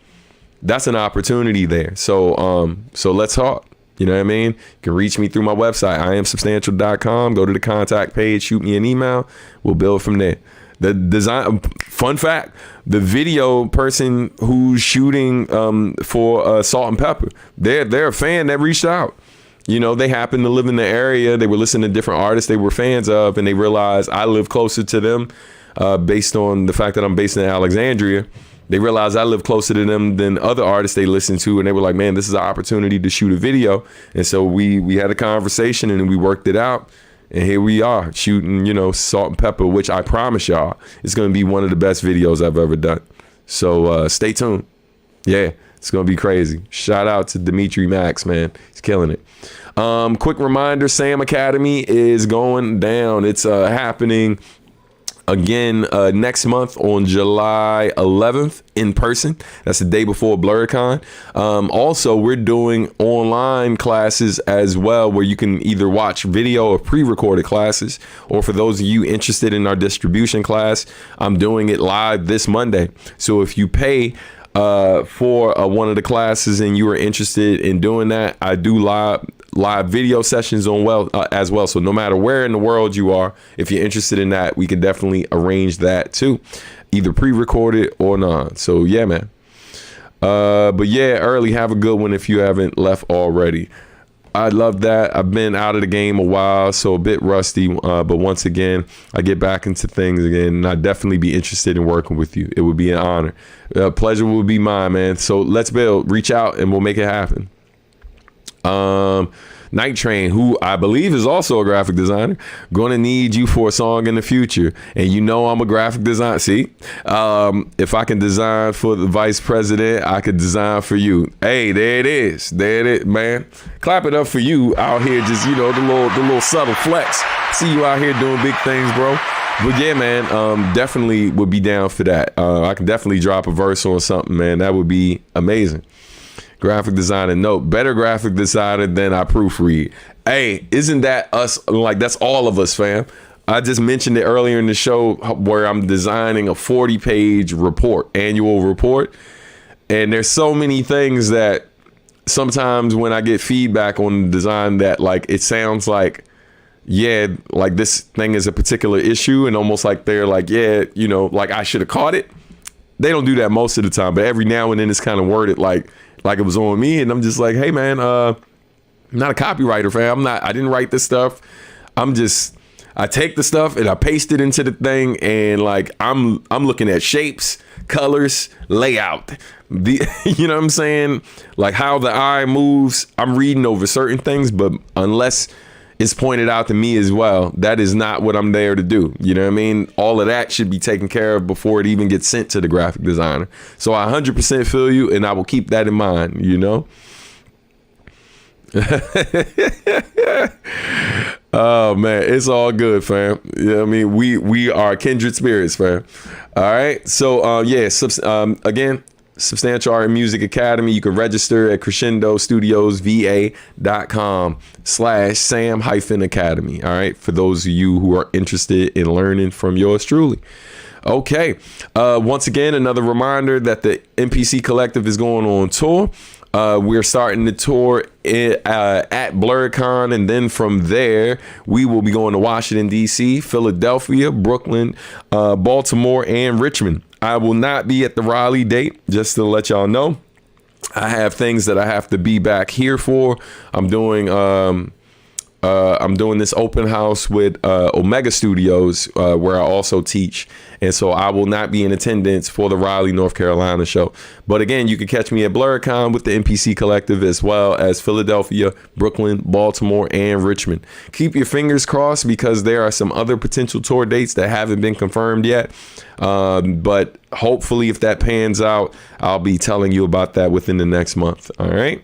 that's an opportunity there. So let's talk. You know what I mean? You can reach me through my website, iamsubstantial.com. Go to the contact page, shoot me an email. We'll build from there. The design, fun fact, the video person who's shooting for Salt and Pepper, they're a fan that reached out. You know, they happen to live in the area. They were listening to different artists they were fans of, and they realized I live closer to them based on the fact that I'm based in Alexandria. They realized I live closer to them than other artists they listen to, and they were like, man, this is an opportunity to shoot a video. And so we had a conversation, and we worked it out. And here we are shooting, you know, Salt and Pepper, which I promise y'all is going to be one of the best videos I've ever done. So stay tuned. Yeah, it's going to be crazy. Shout out to Dimitri Max, man. He's killing it. Quick reminder, Sam Academy is going down. It's happening again next month on July 11th in person. That's the day before BlurredCon. Also, we're doing online classes as well, where you can either watch video or pre-recorded classes, or for those of you interested in our distribution class, I'm doing it live this Monday. So if you pay for one of the classes and you are interested in doing that, I do live video sessions on as well. So no matter where in the world you are, if you're interested in that, we can definitely arrange that too, either pre-recorded or not. So yeah, man. But yeah, early, have a good one if you haven't left already. I love that. I've been out of the game a while, so a bit rusty. But once again, I get back into things again, and I'd definitely be interested in working with you. It would be an honor. Pleasure will be mine, man. So let's build. Reach out, and we'll make it happen. Night Train, who I believe is also a graphic designer, gonna need you for a song in the future. And you know I'm a graphic designer. See, if I can design for the vice president, I could design for you. Hey, there it is. There it is, man. Clap it up for you out here. Just, you know, the little subtle flex. See you out here doing big things, bro. But yeah, man, definitely would be down for that. I can definitely drop a verse on something, man. That would be amazing. Graphic designer, no, better graphic designer than I proofread. Hey, isn't that us? Like, that's all of us, fam. I just mentioned it earlier in the show where I'm designing a 40-page report, annual report. And there's so many things that sometimes when I get feedback on the design that, like, it sounds like, yeah, like this thing is a particular issue, and almost like they're like, yeah, you know, like I should have caught it. They don't do that most of the time, but every now and then it's kind of worded like it was on me, and I'm just like, hey man, I'm not a copywriter, fam. I didn't write this stuff. I take the stuff and I paste it into the thing, and like I'm looking at shapes, colors, layout. You know what I'm saying? Like how the eye moves. I'm reading over certain things, but unless it's pointed out to me as well, that is not what I'm there to do. You know what I mean? All of that should be taken care of before it even gets sent to the graphic designer. So I 100% feel you, and I will keep that in mind, you know? Oh man, it's all good, fam. You know what I mean? We are kindred spirits, fam. All right. So again, Substantial Art and Music Academy. You can register at crescendostudiosva.com/Sam-Academy. All right. For those of you who are interested in learning from yours truly. Okay. Once again, another reminder that the NPC Collective is going on tour. We're starting the tour at BlurredCon, and then from there we will be going to Washington, D.C., Philadelphia, Brooklyn, Baltimore, and Richmond. I will not be at the Raleigh date, just to let y'all know. I have things that I have to be back here for. I'm doing this open house with Omega Studios, where I also teach. And so I will not be in attendance for the Raleigh, North Carolina show. But again, you can catch me at BlurredCon with the NPC Collective, as well as Philadelphia, Brooklyn, Baltimore, and Richmond. Keep your fingers crossed, because there are some other potential tour dates that haven't been confirmed yet. But hopefully, if that pans out, I'll be telling you about that within the next month. All right.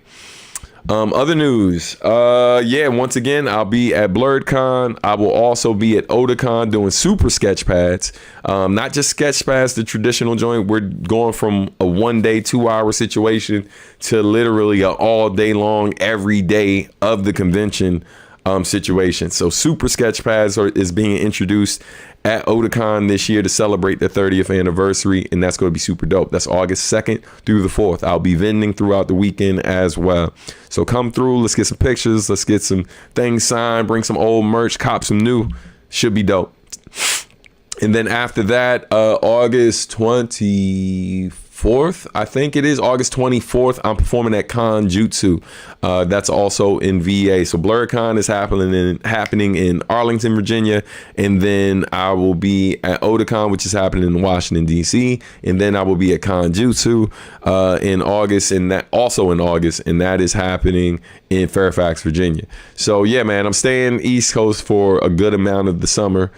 Other news. Once again, I'll be at BlurredCon. I will also be at Otakon doing super sketch pads. Not just sketch pads, the traditional joint. We're going from a 1 day, 2 hour situation to literally an all day long, every day of the convention situation. So super sketch pads is being introduced at Otakon this year to celebrate their 30th anniversary, and that's going to be super dope. That's August 2nd through the 4th. I'll be vending throughout the weekend as well. So come through, let's get some pictures, let's get some things signed, bring some old merch, cop some new. Should be dope. And then after that, August 24th, I think it is, August 24th, I'm performing at Con Jutsu. That's also in VA. So BlurCon is happening in Arlington, Virginia. And then I will be at Otakon, which is happening in Washington, D.C. And then I will be at Con Jutsu in August, and that also in August. And that is happening in Fairfax, Virginia. So yeah, man, I'm staying East Coast for a good amount of the summer.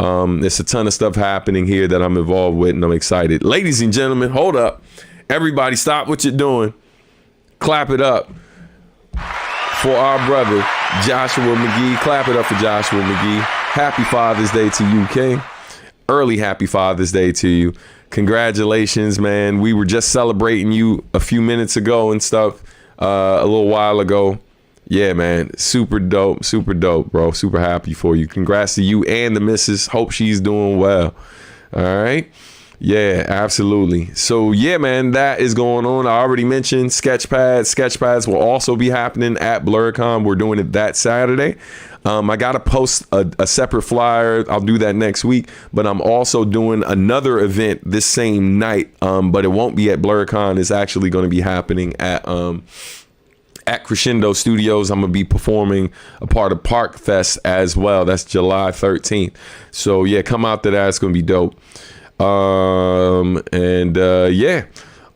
There's a ton of stuff happening here that I'm involved with, and I'm excited. Ladies and gentlemen, hold up. Everybody stop what you're doing. Clap it up for our brother, Joshua McGee. Clap it up for Joshua McGee. Happy Father's Day to you, King. Early happy Father's Day to you. Congratulations, man. We were just celebrating you a few minutes ago and stuff, a little while ago. Yeah, man, super dope, bro. Super happy for you. Congrats to you and the missus. Hope she's doing well. All right. Yeah, absolutely. So yeah, man, that is going on. I already mentioned Sketchpads. Sketchpads will also be happening at BlurCon. We're doing it that Saturday. I got to post a separate flyer. I'll do that next week. But I'm also doing another event this same night. But it won't be at BlurCon. It's actually going to be happening at Crescendo Studios. I'm gonna be performing a part of Park Fest as well. That's July 13th. So yeah, come out to that. It's gonna be dope. Yeah.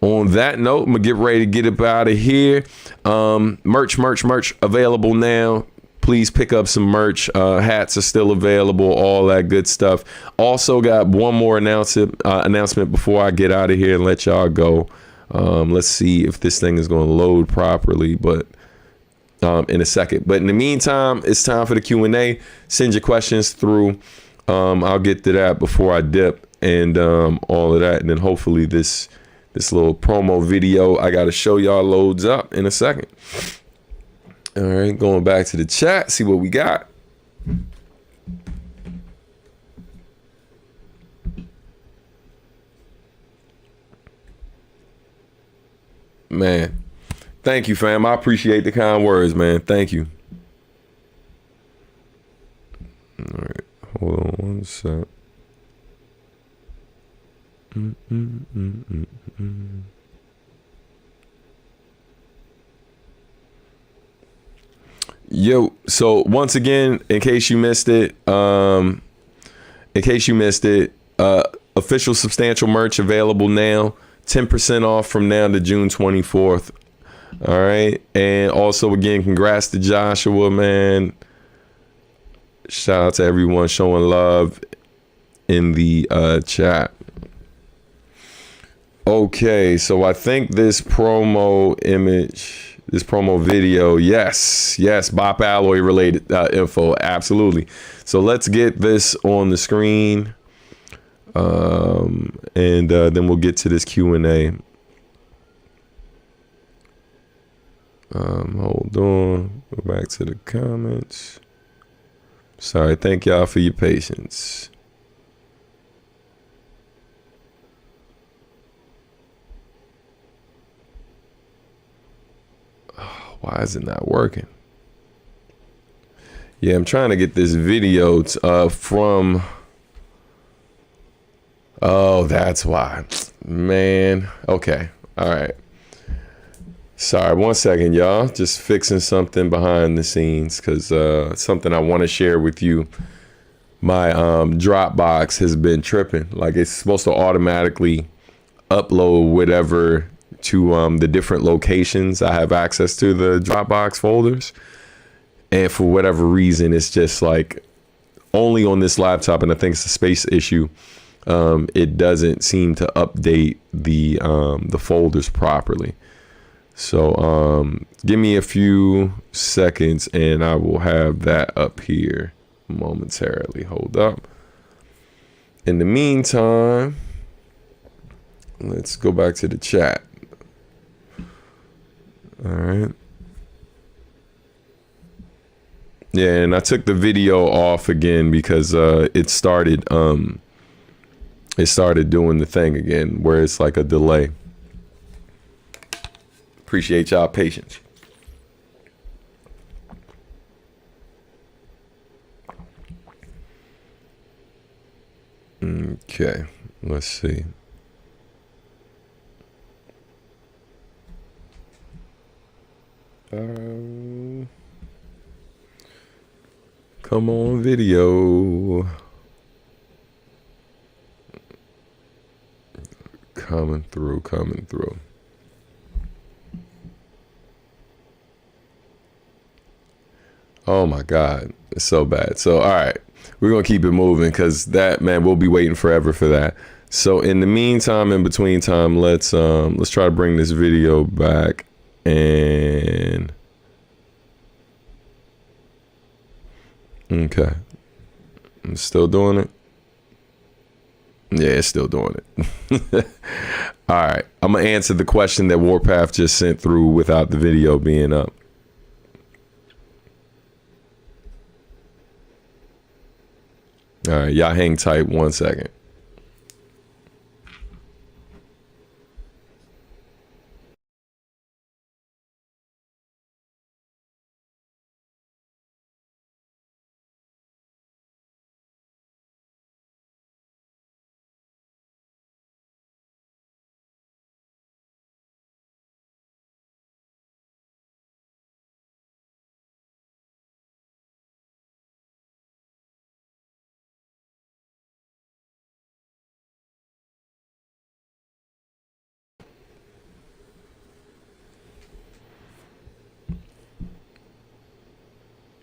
On that note, I'm gonna get ready to get up out of here. Merch available now. Please pick up some merch. Hats are still available. All that good stuff. Also got one more announcement before I get out of here and let y'all go. Let's see if this thing is going to load properly, but in a second. But in the meantime, it's time for the Q&A. Send your questions through. I'll get to that before I dip and all of that. And then hopefully this little promo video I got to show y'all loads up in a second. All right, going back to the chat, see what we got. Man, thank you, fam. I appreciate the kind words, man. Thank you. All right, hold on one sec. Yo, so once again, in case you missed it, official substantial merch available now. 10% off from now to June 24th. All right. And also, again, congrats to Joshua, man. Shout out to everyone showing love in the chat. Okay. So I think this promo video, yes, Bop Alloy related info. Absolutely. So let's get this on the screen. And then we'll get to this Q&A. Hold on. Go back to the comments. Sorry. Thank y'all for your patience. Oh, why is it not working? Yeah, I'm trying to get this video from... Oh, that's why. Man. Okay. All right. Sorry. 1 second, y'all. Just fixing something behind the scenes because something I want to share with you. My Dropbox has been tripping. Like it's supposed to automatically upload whatever to the different locations I have access to the Dropbox folders. And for whatever reason, it's just like only on this laptop. And I think it's a space issue. It doesn't seem to update the folders properly. So give me a few seconds and I will have that up here momentarily. Hold up. In the meantime, let's go back to the chat. All right. Yeah, and I took the video off again because it started doing the thing again where it's like a delay. Appreciate y'all patience. Okay, let's see. Come on, video. Coming through. Oh my God, it's so bad. So, all right, we're gonna keep it moving because that, man, we'll be waiting forever for that. So in the meantime, in between time, let's try to bring this video back and okay. I'm still doing it. Yeah, it's still doing it. All right, I'm gonna answer the question that Warpath just sent through without the video being up. All right, y'all hang tight 1 second.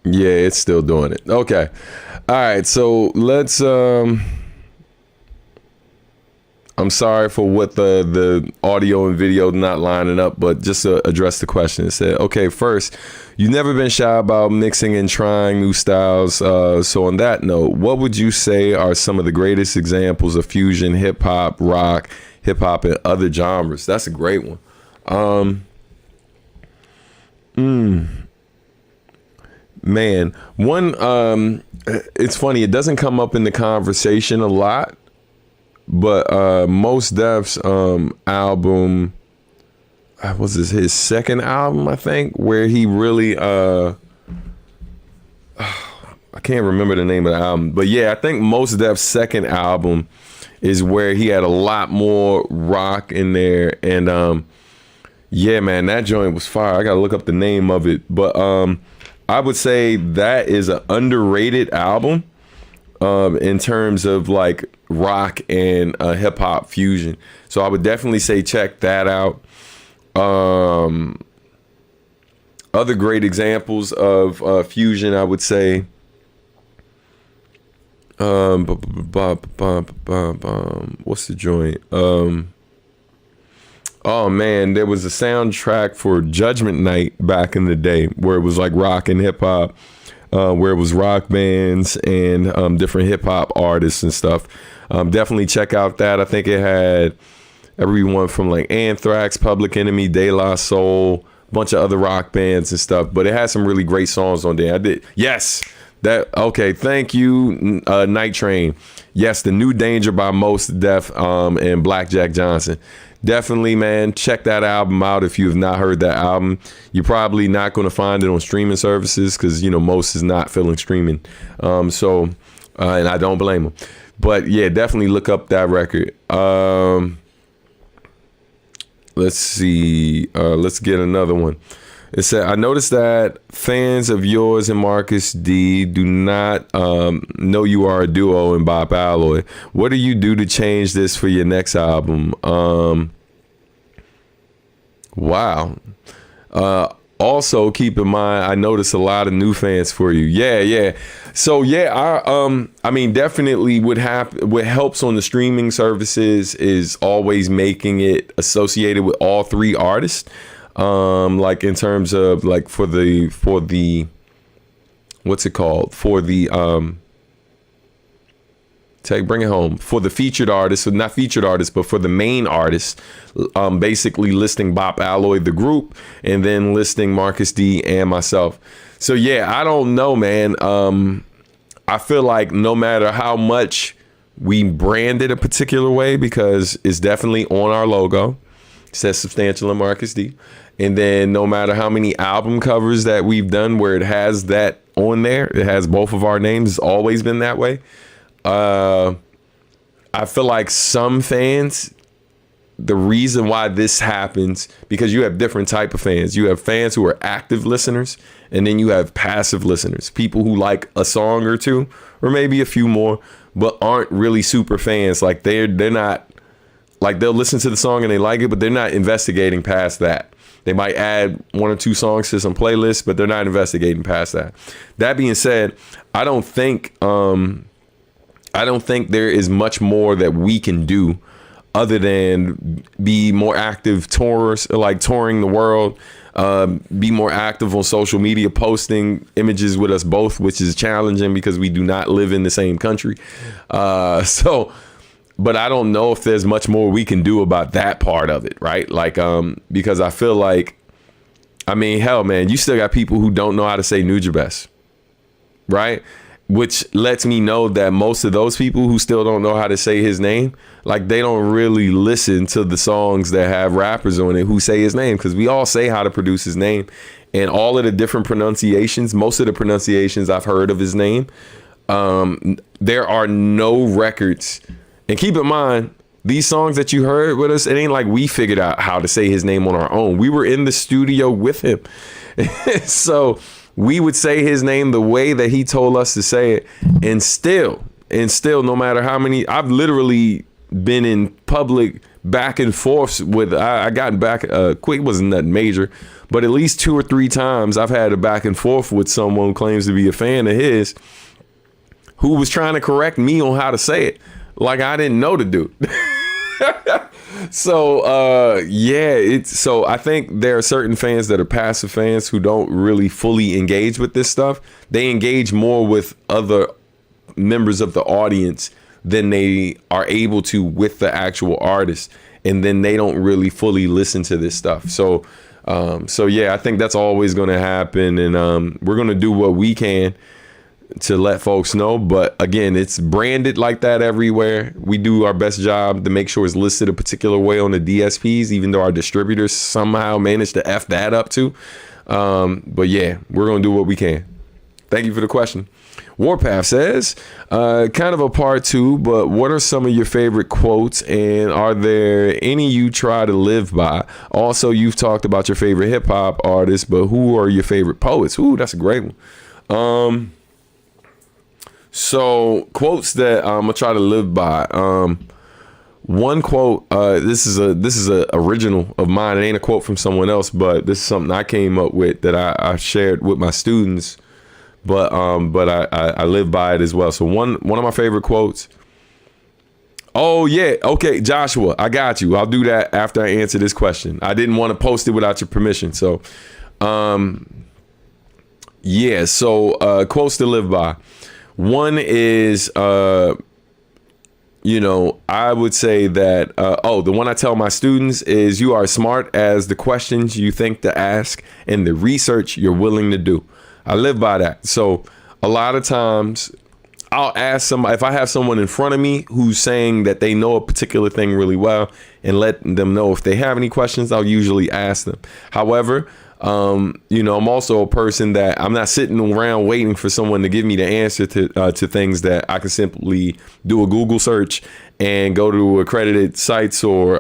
Yeah, it's still doing it. Okay. All right, so let's I'm sorry for what the audio and video not lining up, but just to address the question, it said, okay, first, you've never been shy about mixing and trying new styles. So on that note, what would you say are some of the greatest examples of fusion, hip hop, rock, hip hop, and other genres? That's a great one. Man, one, it's funny, it doesn't come up in the conversation a lot, but Mos Def's album, was this his second album, I think, where he really I can't remember the name of the album, but yeah, I think Mos Def's second album is where he had a lot more rock in there, and yeah, man, that joint was fire. I gotta look up the name of it, but I would say that is an underrated album in terms of like rock and hip hop fusion. So I would definitely say check that out. Other great examples of fusion, I would say. What's the joint? Oh man, there was a soundtrack for Judgment Night back in the day where it was like rock and hip hop, where it was rock bands and different hip hop artists and stuff. Definitely check out that. I think it had everyone from like Anthrax, Public Enemy, De La Soul, a bunch of other rock bands and stuff. But it had some really great songs on there. I did. Yes. That okay, thank you, Night Train. Yes, The New Danger by Mos Def and Blackjack Johnson. Definitely, man, check that album out if you have not heard that album. You're probably not going to find it on streaming services because, you know, Mos is not feeling streaming. And I don't blame him. But yeah, definitely look up that record. Let's see. Let's get another one. It said, I noticed that fans of yours and Marcus D do not know you are a duo in Bob Alloy. What do you do to change this for your next album? Wow. Also, keep in mind, I noticed a lot of new fans for you. Yeah. So yeah, I mean, definitely what helps on the streaming services is always making it associated with all three artists. Like in terms of like for the what's it called, for the bring it home for the featured artist, so not featured artist, but for the main artist, basically listing Bop Alloy, the group, and then listing Marcus D and myself. So yeah, I don't know, man. I feel like no matter how much we brand it a particular way, because it's definitely on our logo, it says Substantial and Marcus D. And then no matter how many album covers that we've done where it has that on there, it has both of our names. It's always been that way. I feel like some fans, the reason why this happens, because you have different type of fans. You have fans who are active listeners, and then you have passive listeners, people who like a song or two, or maybe a few more, but aren't really super fans. Like they're not, like they'll listen to the song and they like it, but they're not investigating past that. They might add one or two songs to some playlists, but they're not investigating past that. That being said, I don't think there is much more that we can do other than be more active tours, like touring the world, be more active on social media, posting images with us both, which is challenging because we do not live in the same country. But I don't know if there's much more we can do about that part of it, right? Like, because I feel like, I mean, hell, man, you still got people who don't know how to say Nujabes, right? Which lets me know that most of those people who still don't know how to say his name, like they don't really listen to the songs that have rappers on it who say his name, because we all say how to produce his name, and all of the different pronunciations, most of the pronunciations I've heard of his name, there are no records. And keep in mind, these songs that you heard with us, it ain't like we figured out how to say his name on our own. We were in the studio with him. So we would say his name the way that he told us to say it. And still, no matter how many, I've literally been in public back and forth with, I got back, quick, wasn't that major, but at least 2 or 3 times I've had a back and forth with someone who claims to be a fan of his, who was trying to correct me on how to say it. Like I didn't know the dude. So so I think there are certain fans that are passive fans who don't really fully engage with this stuff. They engage more with other members of the audience than they are able to with the actual artist, and then they don't really fully listen to this stuff. So yeah, I think that's always going to happen, and we're going to do what we can to let folks know. But again, it's branded like that everywhere. We do our best job to make sure it's listed a particular way on the DSPs, even though our distributors somehow managed to F that up too. But yeah, we're going to do what we can. Thank you for the question. Warpath says, kind of a part 2, but what are some of your favorite quotes, and are there any you try to live by? Also, you've talked about your favorite hip hop artists, but who are your favorite poets? Ooh, that's a great one. So quotes that I'm gonna try to live by. One quote. This is a original of mine. It ain't a quote from someone else, but this is something I came up with that I shared with my students. But I live by it as well. So one of my favorite quotes. Oh yeah, okay, Joshua, I got you. I'll do that after I answer this question. I didn't want to post it without your permission. So, yeah. So quotes to live by. One is, I would say that, the one I tell my students is, you are as smart as the questions you think to ask and the research you're willing to do. I live by that. So a lot of times I'll ask somebody, if I have someone in front of me who's saying that they know a particular thing really well, and let them know if they have any questions, I'll usually ask them. However, I'm also a person that I'm not sitting around waiting for someone to give me the answer to things that I can simply do a Google search and go to accredited sites or,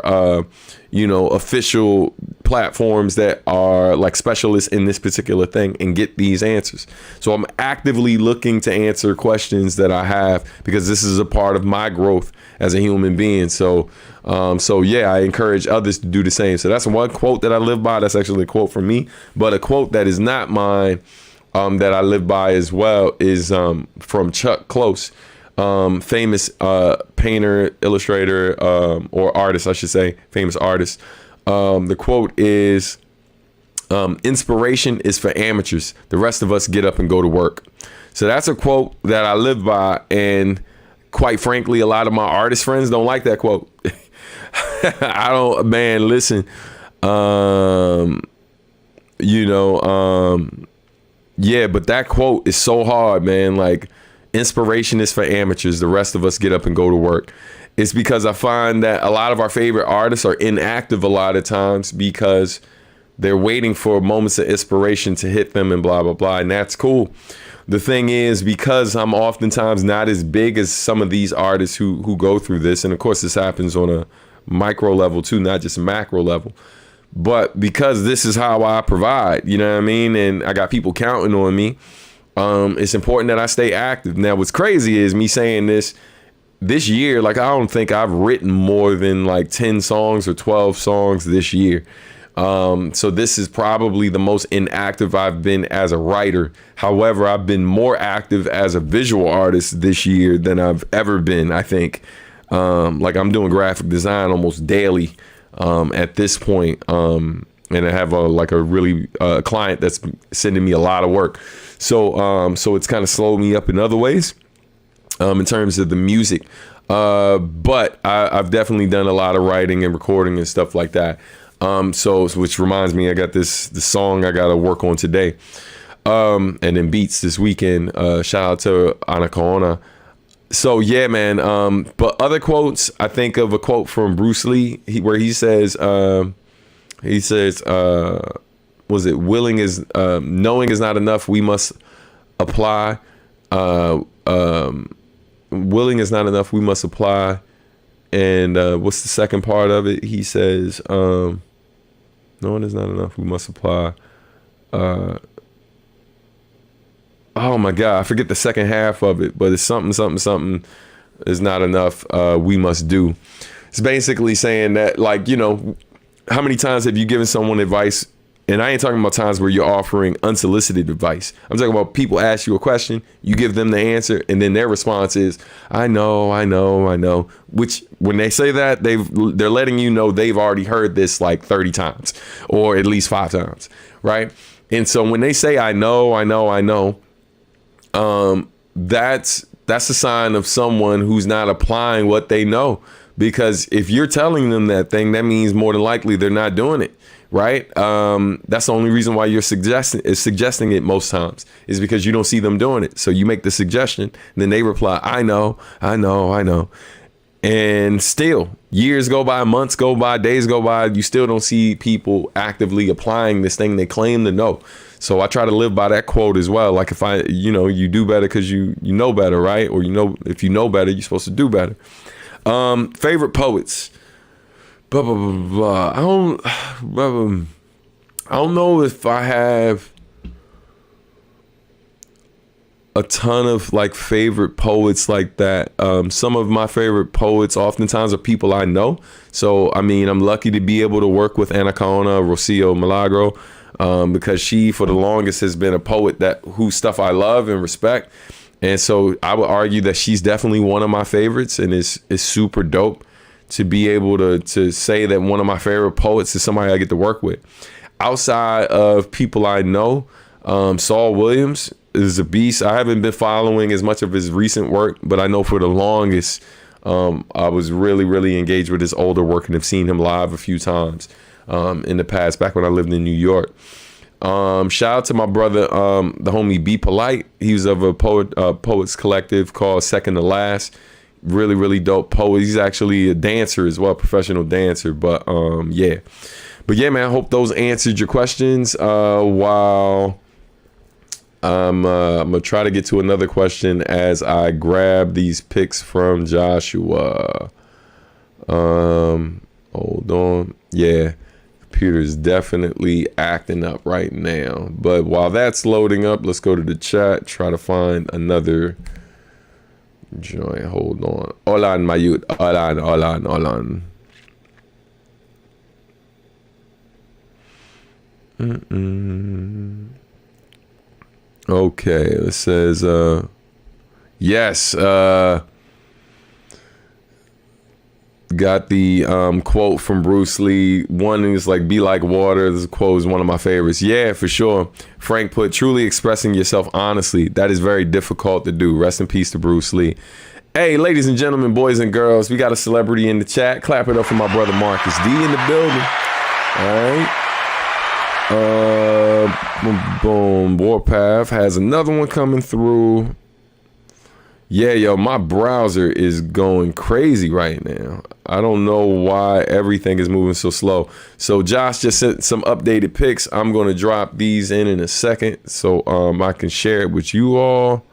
official platforms that are like specialists in this particular thing and get these answers. So I'm actively looking to answer questions that I have, because this is a part of my growth as a human being. So yeah, I encourage others to do the same. So that's one quote that I live by. That's actually a quote from me, but a quote that is not mine, that I live by as well is, from Chuck Close, famous, painter, illustrator, or artist, I should say, famous artist. The quote is, inspiration is for amateurs. The rest of us get up and go to work. So that's a quote that I live by. And quite frankly, a lot of my artist friends don't like that quote. I don't, man, listen, yeah, but that quote is so hard, man. Like, inspiration is for amateurs. The rest of us get up and go to work. It's because I find that a lot of our favorite artists are inactive a lot of times because they're waiting for moments of inspiration to hit them and blah, blah, blah. And that's cool. The thing is, because I'm oftentimes not as big as some of these artists who go through this, and of course this happens on a micro level too, not just macro level, but because this is how I provide, you know what I mean? And I got people counting on me. It's important that I stay active. Now, what's crazy is me saying this year, like, I don't think I've written more than like 10 songs or 12 songs this year. So this is probably the most inactive I've been as a writer. However, I've been more active as a visual artist this year than I've ever been, I think. Like, I'm doing graphic design almost daily at this point. And I have a really client that's sending me a lot of work. So it's kind of slowed me up in other ways in terms of the music. But I've definitely done a lot of writing and recording and stuff like that. So which reminds me, I got the song I got to work on today. And then beats this weekend. Shout out to Anaconda. So yeah, man. But other quotes, I think of a quote from Bruce Lee where he says, was it willing is, knowing is not enough. We must apply. Willing is not enough. We must apply. And what's the second part of it? He says, knowing is not enough. We must apply. Oh my God, I forget the second half of it, but it's something is not enough. We must do. It's basically saying that, like, how many times have you given someone advice? And I ain't talking about times where you're offering unsolicited advice. I'm talking about people ask you a question, you give them the answer, and then their response is, I know. Which, when they say that, they're letting you know they've already heard this like 30 times, or at least 5 times, right? And so when they say, I know, that's a sign of someone who's not applying what they know. Because if you're telling them that thing, that means more than likely they're not doing it. Right. That's the only reason why you're suggesting it most times is because you don't see them doing it. So you make the suggestion and then they reply, I know. And still years go by, months go by, days go by. You still don't see people actively applying this thing they claim to know. So I try to live by that quote as well. Like, if you do better because you know better. Right. Or, if you know better, you're supposed to do better. Favorite poets. Blah, blah, blah, blah. I don't know if I have a ton of like favorite poets like that. Some of my favorite poets oftentimes are people I know. So, I mean, I'm lucky to be able to work with Anaconda, Rocio Milagro, because she, for the longest, has been a poet whose stuff I love and respect. And so I would argue that she's definitely one of my favorites, and is super dope to be able to say that one of my favorite poets is somebody I get to work with. Outside of people I know, Saul Williams is a beast. I haven't been following as much of his recent work, but I know for the longest, I was really, really engaged with his older work and have seen him live a few times in the past, back when I lived in New York. Shout out to my brother, the homie Be Polite. He was of a poets collective called Second to Last. Really, really dope poet. He's actually a dancer as well, professional dancer. But yeah. But yeah, man, I hope those answered your questions. While I'm gonna try to get to another question as I grab these picks from Joshua. Hold on. Yeah. Computer's definitely acting up right now. But while that's loading up, let's go to the chat, try to find another join. Hold on. Olan Mayut. Olan. Okay, it says yes. Got the quote from Bruce Lee. One is like, be like water. This quote is one of my favorites. Yeah, for sure. Frank put, truly expressing yourself honestly. That is very difficult to do. Rest in peace to Bruce Lee. Hey, ladies and gentlemen, boys and girls, we got a celebrity in the chat. Clap it up for my brother Marcus D in the building. All right. Boom. Warpath has another one coming through. Yeah, yo, my browser is going crazy right now. I don't know why everything is moving so slow. So Josh just sent some updated pics. I'm going to drop these in a second so I can share it with you all.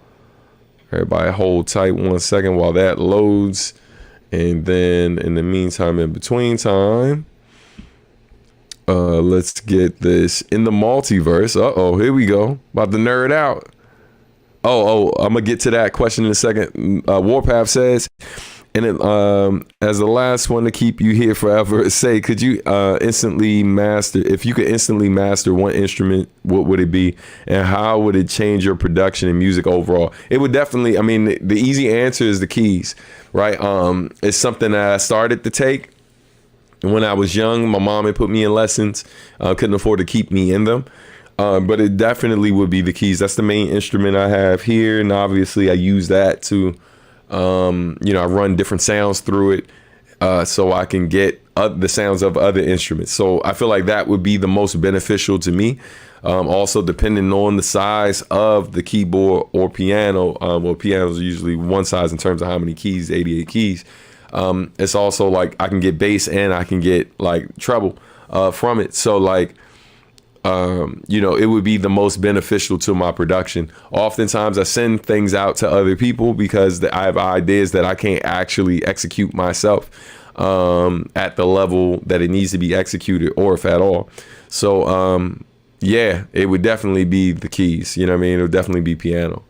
Everybody hold tight 1 second while that loads. And then in the meantime, in between time, let's get this in the multiverse. Uh-oh, here we go. About to nerd out. Oh, I'm gonna get to that question in a second. Warpath says, and it, as the last one to keep you here forever, say, could you instantly master? If you could instantly master one instrument, what would it be, and how would it change your production and music overall? It would definitely. I mean, the easy answer is the keys, right? It's something that I started to take when I was young. My mom had put me in lessons. Couldn't afford to keep me in them. But it definitely would be the keys. That's the main instrument I have here. And obviously I use that to, I run different sounds through it so I can get the sounds of other instruments. So I feel like that would be the most beneficial to me. Also, depending on the size of the keyboard or piano, well, pianos are usually one size in terms of how many keys, 88 keys. It's also like I can get bass and I can get like treble from it. So like, it would be the most beneficial to my production. Oftentimes I send things out to other people because I have ideas that I can't actually execute myself at the level that it needs to be executed, or if at all. So, it would definitely be the keys. You know what I mean? It would definitely be piano.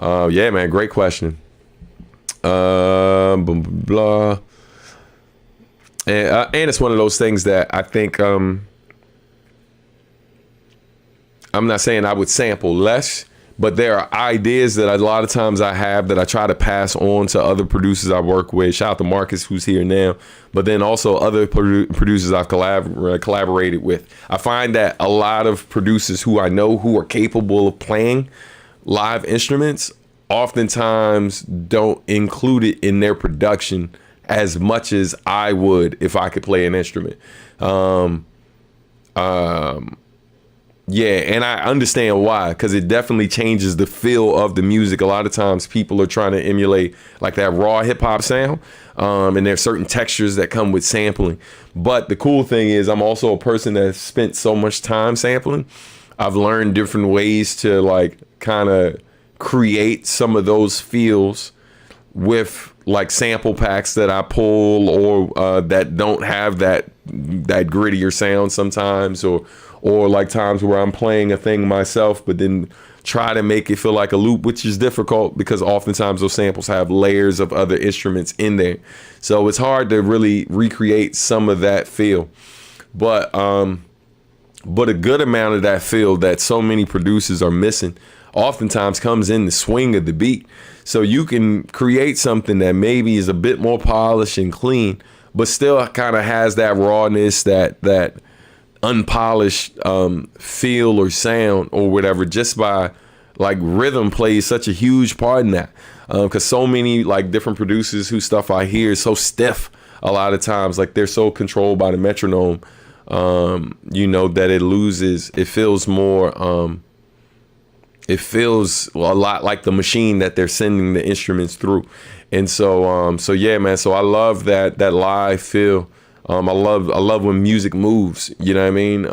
Yeah, man, great question. Blah, blah, blah. And it's one of those things that I think, I'm not saying I would sample less, but there are ideas that a lot of times I have that I try to pass on to other producers I work with. Shout out to Marcus, who's here now, but then also other producers I've collaborated with. I find that a lot of producers who I know who are capable of playing live instruments oftentimes don't include it in their production as much as I would if I could play an instrument. Yeah, and I understand why, because it definitely changes the feel of the music. A lot of times people are trying to emulate like that raw hip hop sound, and there's certain textures that come with sampling. But the cool thing is I'm also a person that spent so much time sampling. I've learned different ways to like kind of create some of those feels with like sample packs that I pull or that don't have that grittier sound sometimes, or like times where I'm playing a thing myself, but then try to make it feel like a loop, which is difficult because oftentimes those samples have layers of other instruments in there. So it's hard to really recreate some of that feel. But a good amount of that feel that so many producers are missing oftentimes comes in the swing of the beat. So you can create something that maybe is a bit more polished and clean, but still kind of has that rawness, that unpolished feel or sound or whatever, just by like rhythm plays such a huge part in that, because so many like different producers whose stuff I hear is so stiff a lot of times, like they're so controlled by the metronome, that it feels more it feels a lot like the machine that they're sending the instruments through. And so yeah, man, so I love that live feel. I love when music moves, you know what I mean?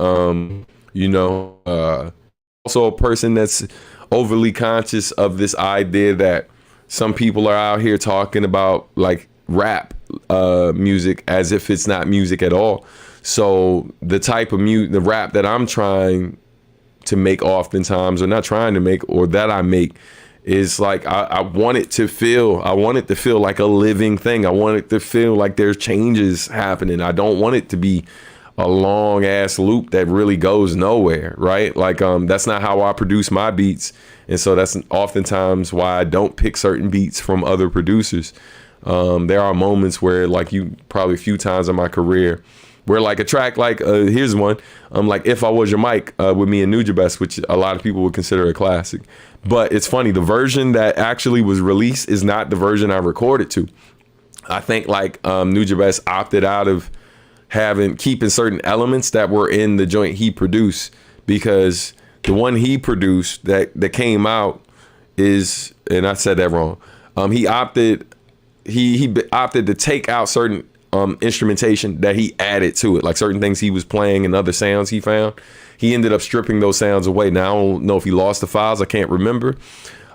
Also a person that's overly conscious of this idea that some people are out here talking about like rap music as if it's not music at all. So the type of the rap that I'm trying to make oftentimes, or not trying to make, or that I make, is like I want it to feel like a living thing. I want it to feel like there's changes happening. I don't want it to be a long ass loop that really goes nowhere, right? Like that's not how I produce my beats. And so that's oftentimes why I don't pick certain beats from other producers. There are moments where, like, you probably a few times in my career Where like a track like here's one, like If I Was Your Mic with me and Nujabes, which a lot of people would consider a classic. But it's funny, the version that actually was released is not the version I recorded to. I think like Nujabes opted out of keeping certain elements that were in the joint he produced, because the one he produced that came out is, and I said that wrong. He opted to take out certain instrumentation that he added to it, like certain things he was playing and other sounds he found. He ended up stripping those sounds away. Now I don't know if he lost the files, I can't remember.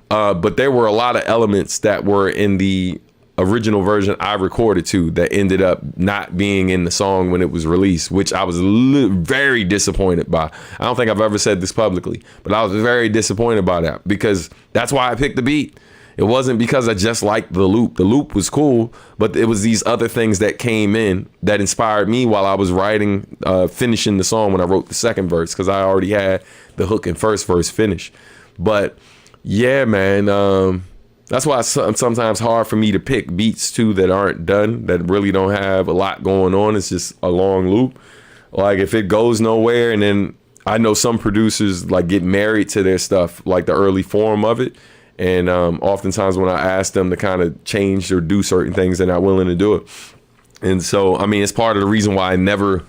But there were a lot of elements that were in the original version I recorded to that ended up not being in the song when it was released, which I was very disappointed by. I don't think I've ever said this publicly, but I was very disappointed by that, because that's why I picked the beat. It wasn't because I just liked the loop. The loop was cool, but it was these other things that came in that inspired me while I was writing, finishing the song when I wrote the second verse, because I already had the hook and first verse finished. But yeah, man, that's why it's sometimes hard for me to pick beats too that aren't done, that really don't have a lot going on. It's just a long loop. Like if it goes nowhere, and then I know some producers like get married to their stuff, like the early form of it. And oftentimes when I ask them to kind of change or do certain things, they're not willing to do it. And so, I mean, it's part of the reason why I never,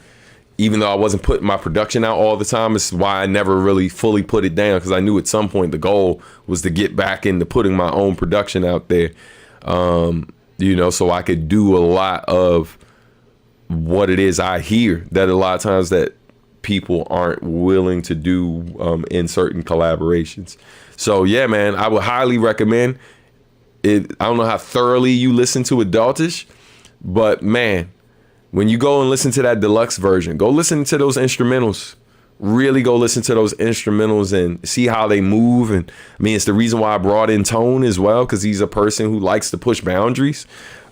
even though I wasn't putting my production out all the time, it's why I never really fully put it down, because I knew at some point the goal was to get back into putting my own production out there, so I could do a lot of what it is I hear that a lot of times that people aren't willing to do in certain collaborations. So yeah, man, I would highly recommend it. I don't know how thoroughly you listen to Adultish, but man, when you go and listen to that deluxe version, go listen to those instrumentals. Really go listen to those instrumentals and see how they move. And I mean, it's the reason why I brought in Tone as well, because he's a person who likes to push boundaries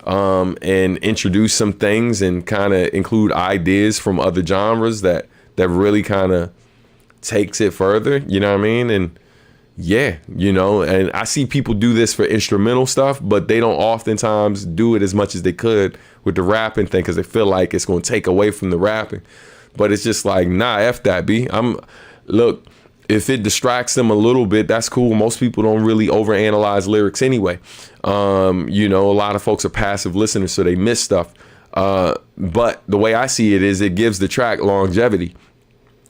and introduce some things and kind of include ideas from other genres that really kind of takes it further. You know what I mean? And yeah, and I see people do this for instrumental stuff, but they don't oftentimes do it as much as they could with the rapping thing, because they feel like it's going to take away from the rapping. But it's just like, nah, F that, B. Look, if it distracts them a little bit, that's cool. Most people don't really overanalyze lyrics anyway. A lot of folks are passive listeners, so they miss stuff. But the way I see it is it gives the track longevity.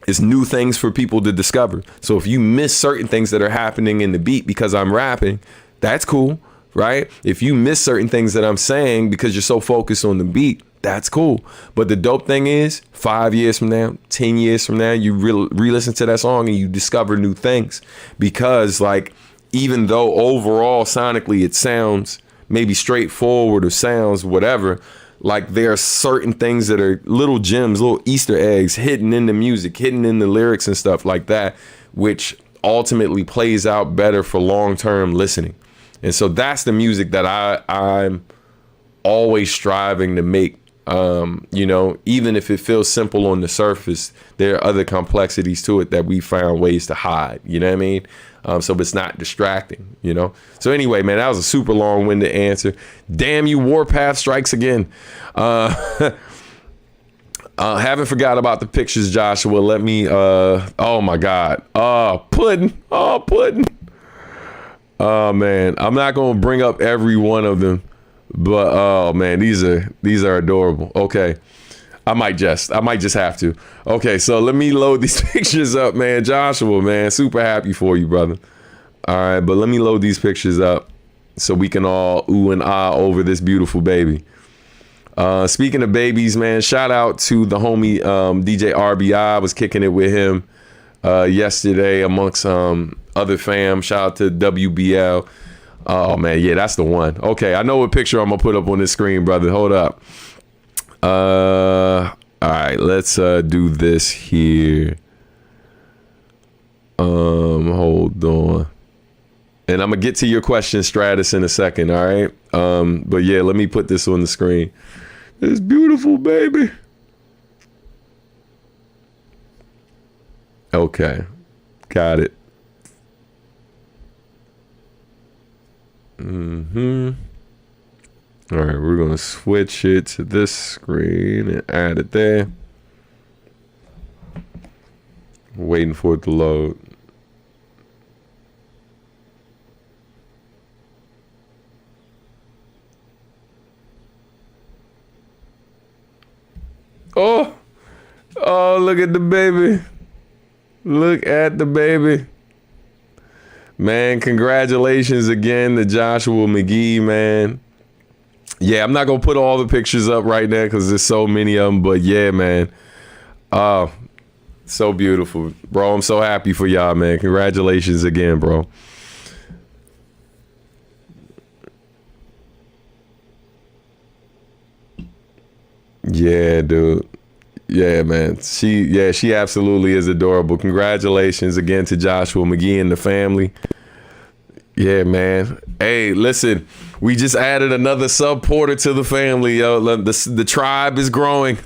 It's new things for people to discover. So if you miss certain things that are happening in the beat because I'm rapping, that's cool, right? If you miss certain things that I'm saying because you're so focused on the beat, that's cool. But the dope thing is 5 years from now, 10 years from now, you re-listen to that song and you discover new things, because like, even though overall sonically it sounds maybe straightforward or sounds whatever, like there are certain things that are little gems, little Easter eggs hidden in the music, hidden in the lyrics and stuff like that, which ultimately plays out better for long-term listening. And so that's the music that I'm always striving to make. Even if it feels simple on the surface, there are other complexities to it that we found ways to hide, you know what I mean? So it's not distracting, So anyway, man, that was a super long-winded answer. Damn you, Warpath strikes again. Haven't forgot about the pictures, Joshua. Let me, oh my God. Pudding. Oh man, I'm not going to bring up every one of them, but oh man, these are adorable. Okay. I might just have to. Okay, so let me load these pictures up, man. Joshua, man, super happy for you, brother. All right, but let me load these pictures up so we can all ooh and ah over this beautiful baby. Speaking of babies, man, shout out to the homie DJ RBI. I was kicking it with him yesterday amongst other fam. Shout out to WBL. Oh, man, yeah, that's the one. Okay, I know what picture I'm going to put up on this screen, brother. Hold up. All right, let's do this here. Hold on. And I'm gonna get to your question, Stratus, in a second, all right? But yeah, let me put this on the screen. It's beautiful, baby. Okay, got it. All right, we're gonna switch it to this screen and add it there. Waiting for it to load. Oh, look at the baby. Look at the baby. Man, congratulations again to Joshua McGee, man. Yeah, I'm not going to put all the pictures up right now because there's so many of them. But yeah, man. So beautiful. Bro, I'm so happy for y'all, man. Congratulations again, bro. Yeah, dude. Yeah, man. She absolutely is adorable. Congratulations again to Joshua McGee and the family. Yeah, man. Hey, listen, we just added another supporter to the family, yo. The tribe is growing.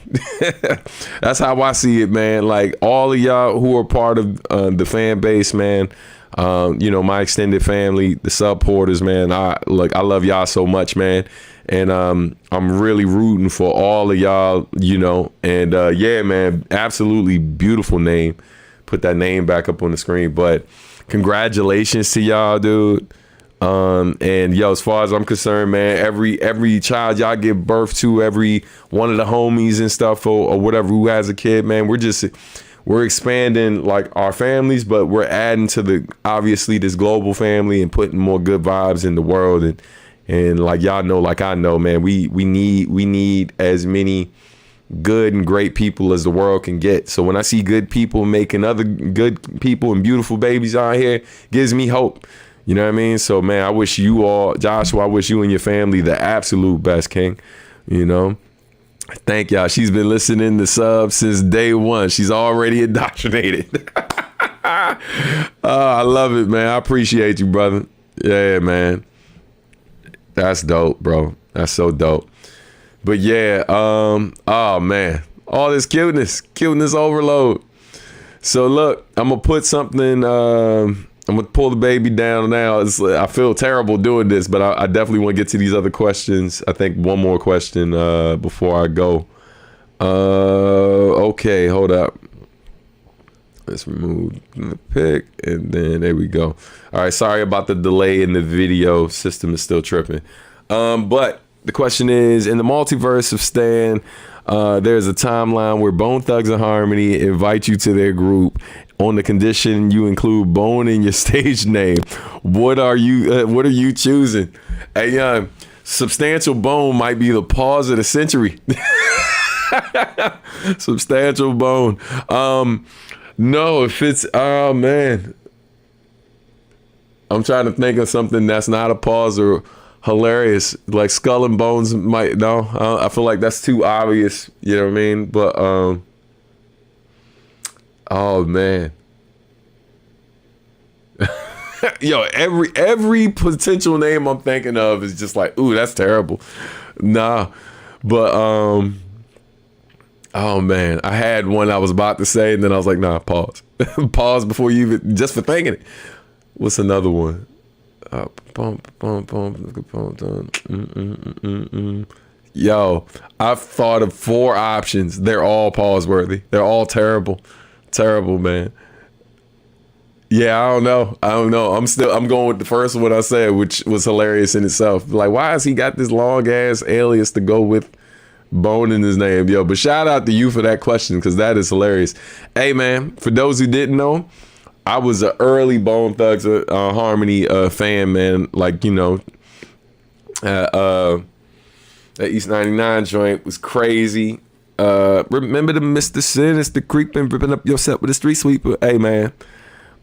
That's how I see it, man. Like all of y'all who are part of the fan base, man. My extended family, the supporters, man. I love y'all so much, man. And I'm really rooting for all of y'all, and yeah, man, absolutely beautiful name. Put that name back up on the screen. But congratulations to y'all, dude. And yo, as far as I'm concerned, man, every child y'all give birth to, every one of the homies and stuff or whatever who has a kid, man, we're expanding like our families, but we're adding to obviously this global family and putting more good vibes in the world. And like y'all know, like I know, man, we need as many good and great people as the world can get. So when I see good people making other good people and beautiful babies out here, gives me hope. You know what I mean? So man, I wish you all, Joshua, I wish you and your family the absolute best, King. Thank y'all. She's been listening to subs since day one. She's already indoctrinated. I love it, man. I appreciate you, brother. Yeah, man. That's dope, bro. That's so dope. But yeah, oh man, all this cuteness overload. So look, I'm gonna put something. I'm gonna pull the baby down now. I feel terrible doing this, but I definitely want to get to these other questions. I think one more question before I go. Okay, hold up. Let's remove the pic, and then there we go. All right, sorry about the delay in the video. System is still tripping. But the question is, in the multiverse of Stan, there's a timeline where Bone Thugs and Harmony invite you to their group on the condition you include Bone in your stage name. What are you choosing? Hey, Substantial Bone might be the pause of the century. Substantial Bone. No, if it's, oh man, I'm trying to think of something that's not a pause or hilarious. Like Skull and Bones might, no, I feel like that's too obvious. You know what I mean? But, oh man. Yo, every potential name I'm thinking of is just like, ooh, that's terrible. Nah, but, oh man, I had one I was about to say, and then I was like, nah, pause. Pause before you even, just for thinking it. What's another one? Yo, I've thought of 4 options. They're all pause worthy. They're all terrible. Terrible, man. Yeah, I don't know. I'm going with the first one I said, which was hilarious in itself. Like, why has he got this long ass alias to go with Bone in his name? Yo, but shout out to you for that question, because that is hilarious. Hey man, for those who didn't know, I was an early Bone Thugs Harmony fan, man. Like, that East 99 joint was crazy. Remember the Mr. Sinister creeping, ripping up your set with a street sweeper? Hey man,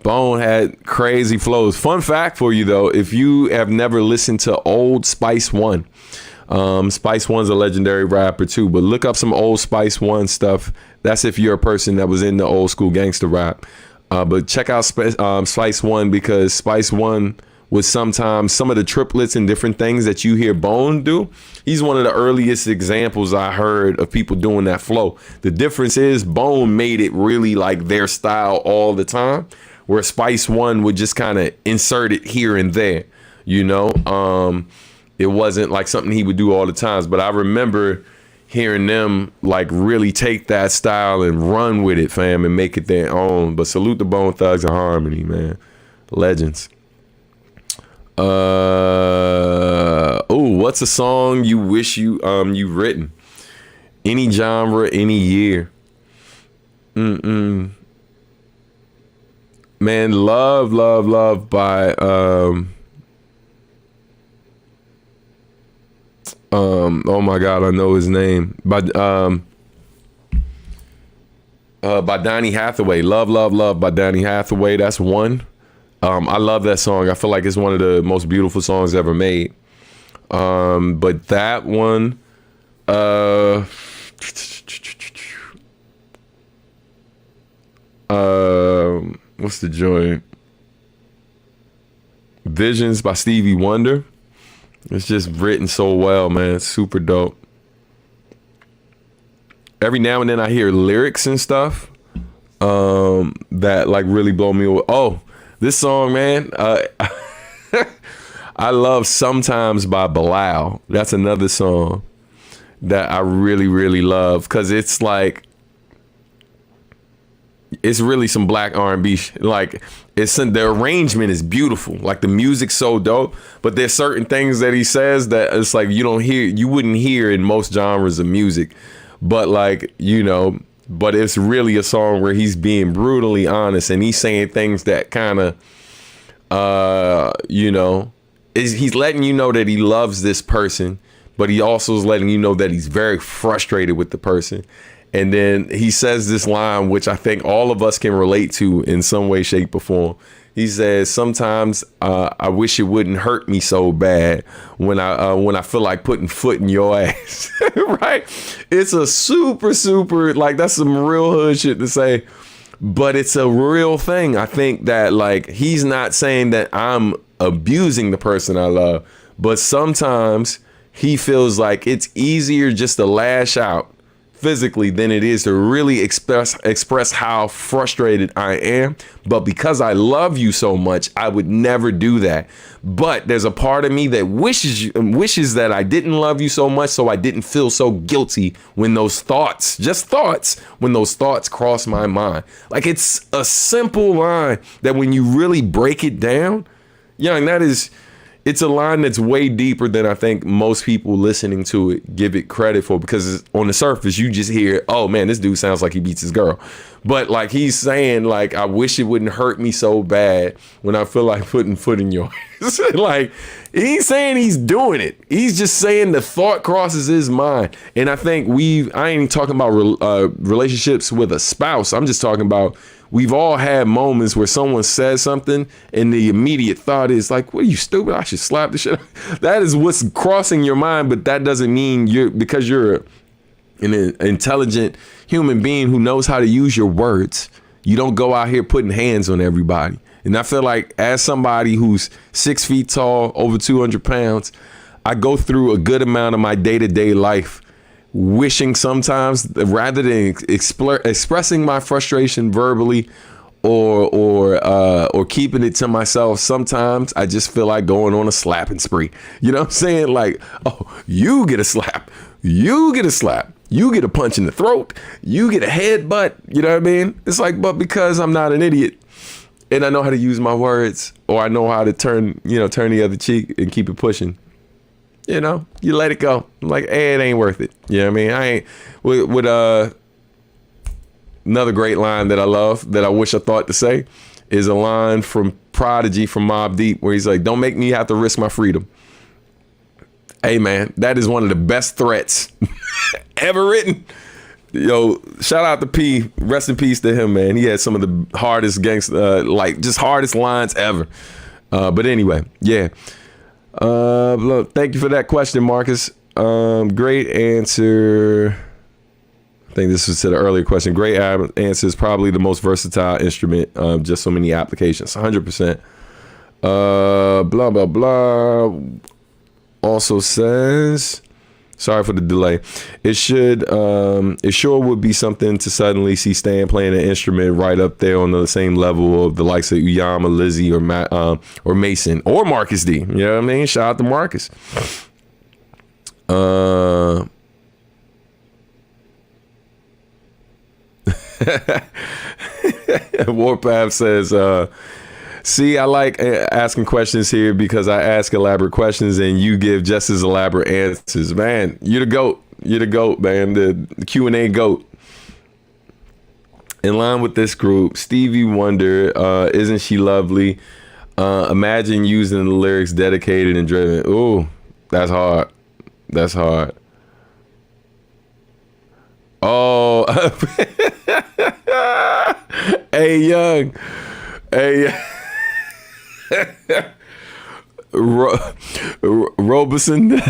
Bone had crazy flows. Fun fact for you though, if you have never listened to old Spice One, Spice One's a legendary rapper too, but look up some old Spice One stuff. That's if you're a person that was in the old school gangster rap. But check out Spice One, because Spice One was sometimes some of the triplets and different things that you hear Bone do. He's one of the earliest examples I heard of people doing that flow. The difference is Bone made it really like their style all the time, where Spice One would just kind of insert it here and there, It wasn't like something he would do all the times. But I remember hearing them like really take that style and run with it, fam, and make it their own. But salute to Bone Thugs and Harmony, man. Legends. What's a song you wish you written? Any genre, any year. Man, Love by oh my God, I know his name. By Donny Hathaway. Love by Donny Hathaway. That's one. I love that song. I feel like it's one of the most beautiful songs ever made. But that one, what's the joint? Visions by Stevie Wonder. It's just written so well, man. It's super dope. Every now and then I hear lyrics and stuff that like really blow me away. Oh, this song, man. I love Sometimes by Bilal. That's another song that I really, really love because it's like, it's really some black R&B. Like the arrangement is beautiful. Like the music's so dope, but there's certain things that he says that it's like you wouldn't hear in most genres of music. But like, but it's really a song where he's being brutally honest and he's saying things that kind of, he's letting you know that he loves this person, but he also is letting you know that he's very frustrated with the person. And then he says this line, which I think all of us can relate to in some way, shape, or form. He says, sometimes I wish it wouldn't hurt me so bad when I feel like putting foot in your ass. Right? It's a super, like, that's some real hood shit to say. But it's a real thing. I think that, like, he's not saying that I'm abusing the person I love. But sometimes he feels like it's easier just to lash out physically than it is to really express how frustrated I am. But because I love you so much, I would never do that. But there's a part of me that wishes that I didn't love you so much, so I didn't feel so guilty when those thoughts cross my mind. Like, it's a simple line that when you really break it down, it's a line that's way deeper than I think most people listening to it give it credit for, because on the surface, you just hear, oh man, this dude sounds like he beats his girl. But like, he's saying, like, I wish it wouldn't hurt me so bad when I feel like putting foot in your ass. Like, he ain't saying he's doing it. He's just saying the thought crosses his mind. And I think I ain't even talking about relationships with a spouse. I'm just talking about, we've all had moments where someone says something and the immediate thought is like, what are you, stupid? I should slap the shit. That is what's crossing your mind, but that doesn't mean because you're an intelligent human being who knows how to use your words. You don't go out here putting hands on everybody. And I feel like, as somebody who's 6 feet tall, over 200 pounds, I go through a good amount of my day-to-day life wishing sometimes, rather than expressing my frustration verbally or keeping it to myself, sometimes I just feel like going on a slapping spree. You know what I'm saying? Like, oh, you get a slap, you get a slap, you get a punch in the throat, you get a headbutt. You know what I mean? It's like, but because I'm not an idiot and I know how to use my words, or I know how to turn the other cheek and keep it pushing, you let it go. I'm like, hey, it ain't worth it. You know what I mean? I ain't with another great line that I love that I wish I thought to say is a line from Prodigy from Mobb Deep, where he's like, don't make me have to risk my freedom. Hey man, that is one of the best threats ever written. Yo, shout out to P. Rest in peace to him, man. He had some of the hardest hardest lines ever. But anyway, yeah. Thank you for that question, Marcus. Great answer. I think this was to the earlier question. Great answer. Is probably the most versatile instrument. Just so many applications. 100%. Blah blah blah. Also says, sorry for the delay. It sure would be something to suddenly see Stan playing an instrument right up there on the same level of the likes of Uyama, Lizzie, or Mason, or Marcus D. You know what I mean? Shout out to Marcus. Warpath says, see, I like asking questions here because I ask elaborate questions and you give just as elaborate answers. Man, you're the GOAT. You're the GOAT, man. The Q&A GOAT. In line with this group, Stevie Wonder, Isn't She Lovely? Imagine using the lyrics dedicated and driven. Ooh, that's hard. That's hard. Oh, hey, Young. Hey, Robeson,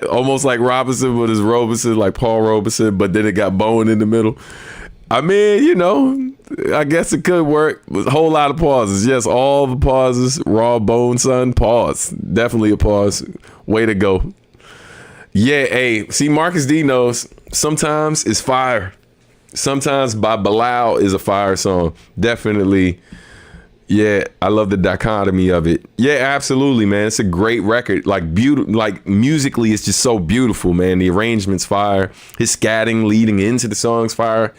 almost like Robinson, but it's Robeson, like Paul Robeson, but then it got Bowen in the middle. I mean, you know, I guess it could work. With a whole lot of pauses. Yes, all the pauses. Raw Bone Son, pause. Definitely a pause. Way to go. Yeah, hey, see, Marcus D knows sometimes it's fire. Sometimes by Bilal is a fire song. Definitely. Yeah, I love the dichotomy of it. Yeah, absolutely, man. It's a great record. Like like musically, it's just so beautiful, man. The arrangement's fire. His scatting leading into the song's fire.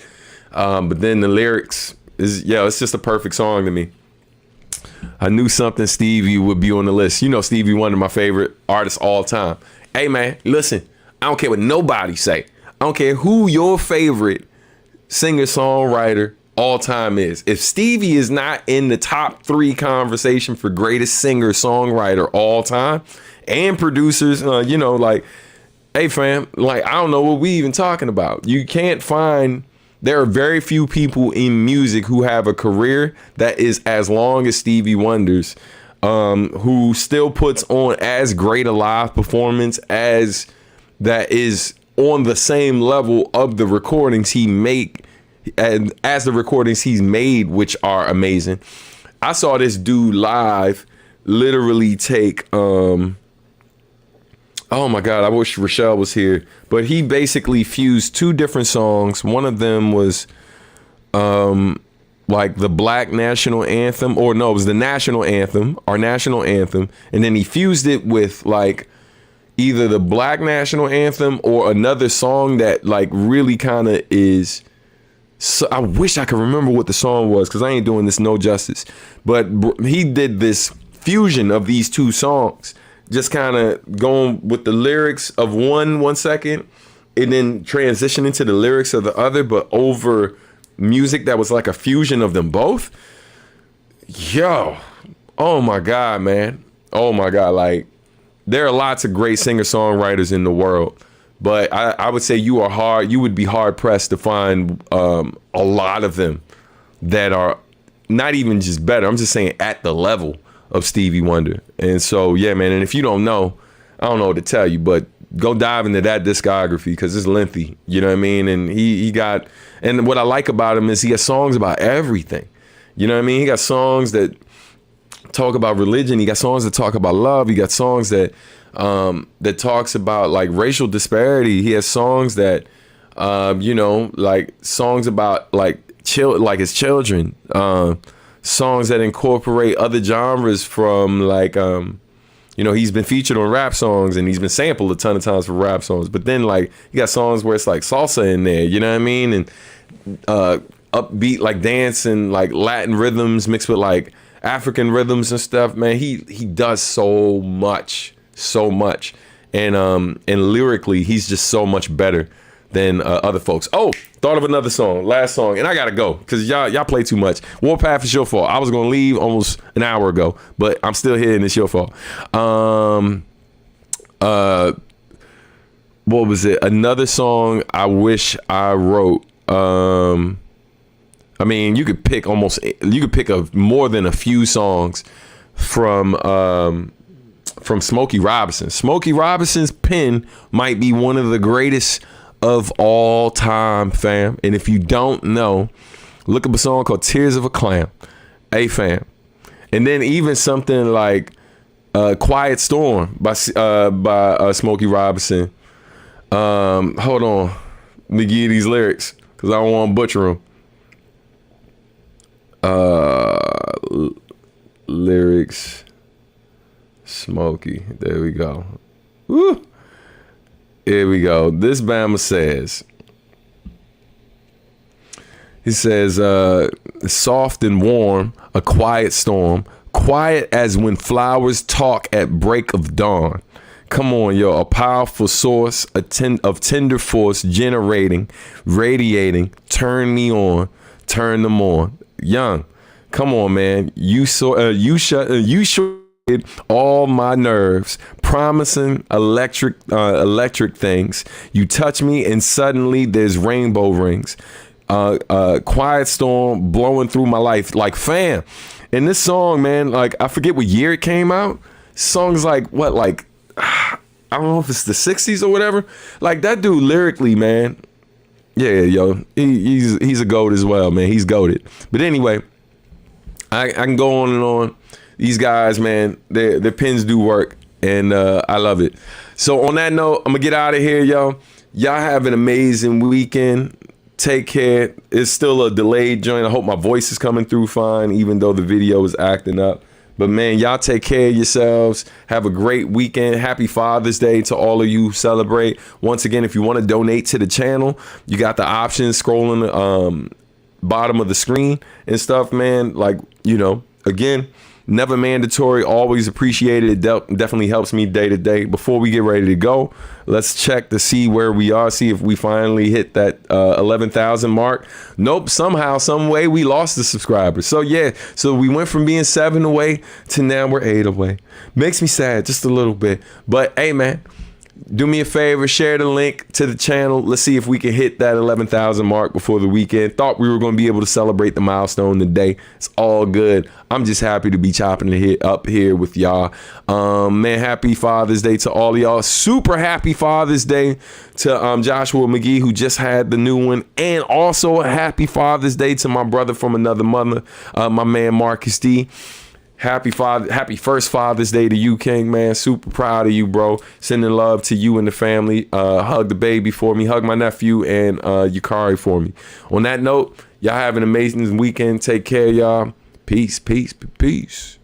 But then the lyrics is, yeah, it's just a perfect song to me. I knew something Stevie would be on the list. You know, Stevie Wonder, my favorite artist all time. Hey, man, listen, I don't care what nobody say. I don't care who your favorite singer-songwriter all time is. If Stevie is not in the top 3 conversation for greatest singer-songwriter all time and producers, you know, like, hey, fam, like, I don't know what we even talking about. You can't find... There are very few people in music who have a career that is as long as Stevie Wonder's, who still puts on as great a live performance as that is on the same level of the recordings he make, and as the recordings he's made, which are amazing. I saw this dude live literally take, oh my God, I wish Rochelle was here. But he basically fused 2 different songs. One of them was like the Black National Anthem, or no, it was the National Anthem, our National Anthem. And then he fused it with like either the Black National Anthem or another song that like really kind of is... So I wish I could remember what the song was because I ain't doing this no justice. But he did this fusion of these 2 songs. Just kind of going with the lyrics of one second and then transition into the lyrics of the other, but over music that was like a fusion of them both. Yo, oh my God, man. Oh my God. Like, there are lots of great singer-songwriters in the world, but I would say you would be hard pressed to find a lot of them that are not even just better. I'm just saying at the level of Stevie Wonder. And so, yeah, man. And if you don't know, I don't know what to tell you, but go dive into that discography because it's lengthy. You know what I mean? And he got, and what I like about him is he has songs about everything. You know what I mean? He got songs that talk about religion. He got songs that talk about love. He got songs that that talks about like racial disparity. He has songs that, you know, like songs about like his children. Songs that incorporate other genres from like, you know, he's been featured on rap songs and he's been sampled a ton of times for rap songs. But then like you got songs where it's like salsa in there, you know what I mean? And upbeat like dance and like Latin rhythms mixed with like African rhythms and stuff. Man, he does so much. And lyrically, he's just so much better than other folks. Oh, thought of another song, last song, and I gotta go because y'all play too much. Warpath is your fault. I was gonna leave almost an hour ago, but I'm still here and it's your fault. What was it? Another song I wish I wrote. I mean, you could pick more than a few songs from Smokey Robinson. Smokey Robinson's pen might be one of the greatest of all time, fam. And if you don't know, look up a song called Tears of a Clown. Hey, fam. And then even something like Quiet Storm by Smokey Robinson. Hold on. Let me give you these lyrics because I don't want to butcher them. Lyrics. Smokey. There we go. Woo. Here we go. This Bama says, He says, soft and warm, a quiet storm, quiet as when flowers talk at break of dawn. Come on, yo, a powerful source of tender force, generating, radiating, turn me on, turn them on. Young, come on, man. You shut all my nerves, promising electric things. You touch me and suddenly there's rainbow rings. Quiet storm blowing through my life. Like, fam, in this song, man, like, I forget what year it came out. Song's like, what, like, I don't know if it's the 60s or whatever. Like, that dude lyrically, man, yeah, yo, he's a GOAT as well, man. He's GOATed. But anyway, I can go on and on. These guys, man, their pens do work, and I love it. So on that note, I'm gonna get out of here, yo. Y'all have an amazing weekend. Take care. It's still a delayed joint. I hope my voice is coming through fine, even though the video is acting up. But man, y'all take care of yourselves. Have a great weekend. Happy Father's Day to all of you who celebrate. Once again, if you want to donate to the channel, you got the options scrolling the bottom of the screen and stuff, man. Like, you know, again, never mandatory, always appreciated. It definitely helps me day to day. Before we get ready to go, let's check to see where we are, see if we finally hit that 11,000 mark. Nope, somehow, some way we lost the subscribers. So yeah, so we went from being 7 away to now we're 8 away. Makes me sad just a little bit. But hey, man, do me a favor, share the link to the channel. Let's see if we can hit that 11,000 mark before the weekend. Thought we were going to be able to celebrate the milestone today. It's all good. I'm just happy to be chopping it up here with y'all. Man, happy Father's Day to all of y'all. Super happy Father's Day to Joshua McGee, who just had the new one. And also a happy Father's Day to my brother from another mother, my man Marcus D. Happy first Father's Day to you, King, man. Super proud of you, bro. Sending love to you and the family. Hug the baby for me. Hug my nephew and Yukari for me. On that note, y'all have an amazing weekend. Take care, y'all. Peace, peace, peace.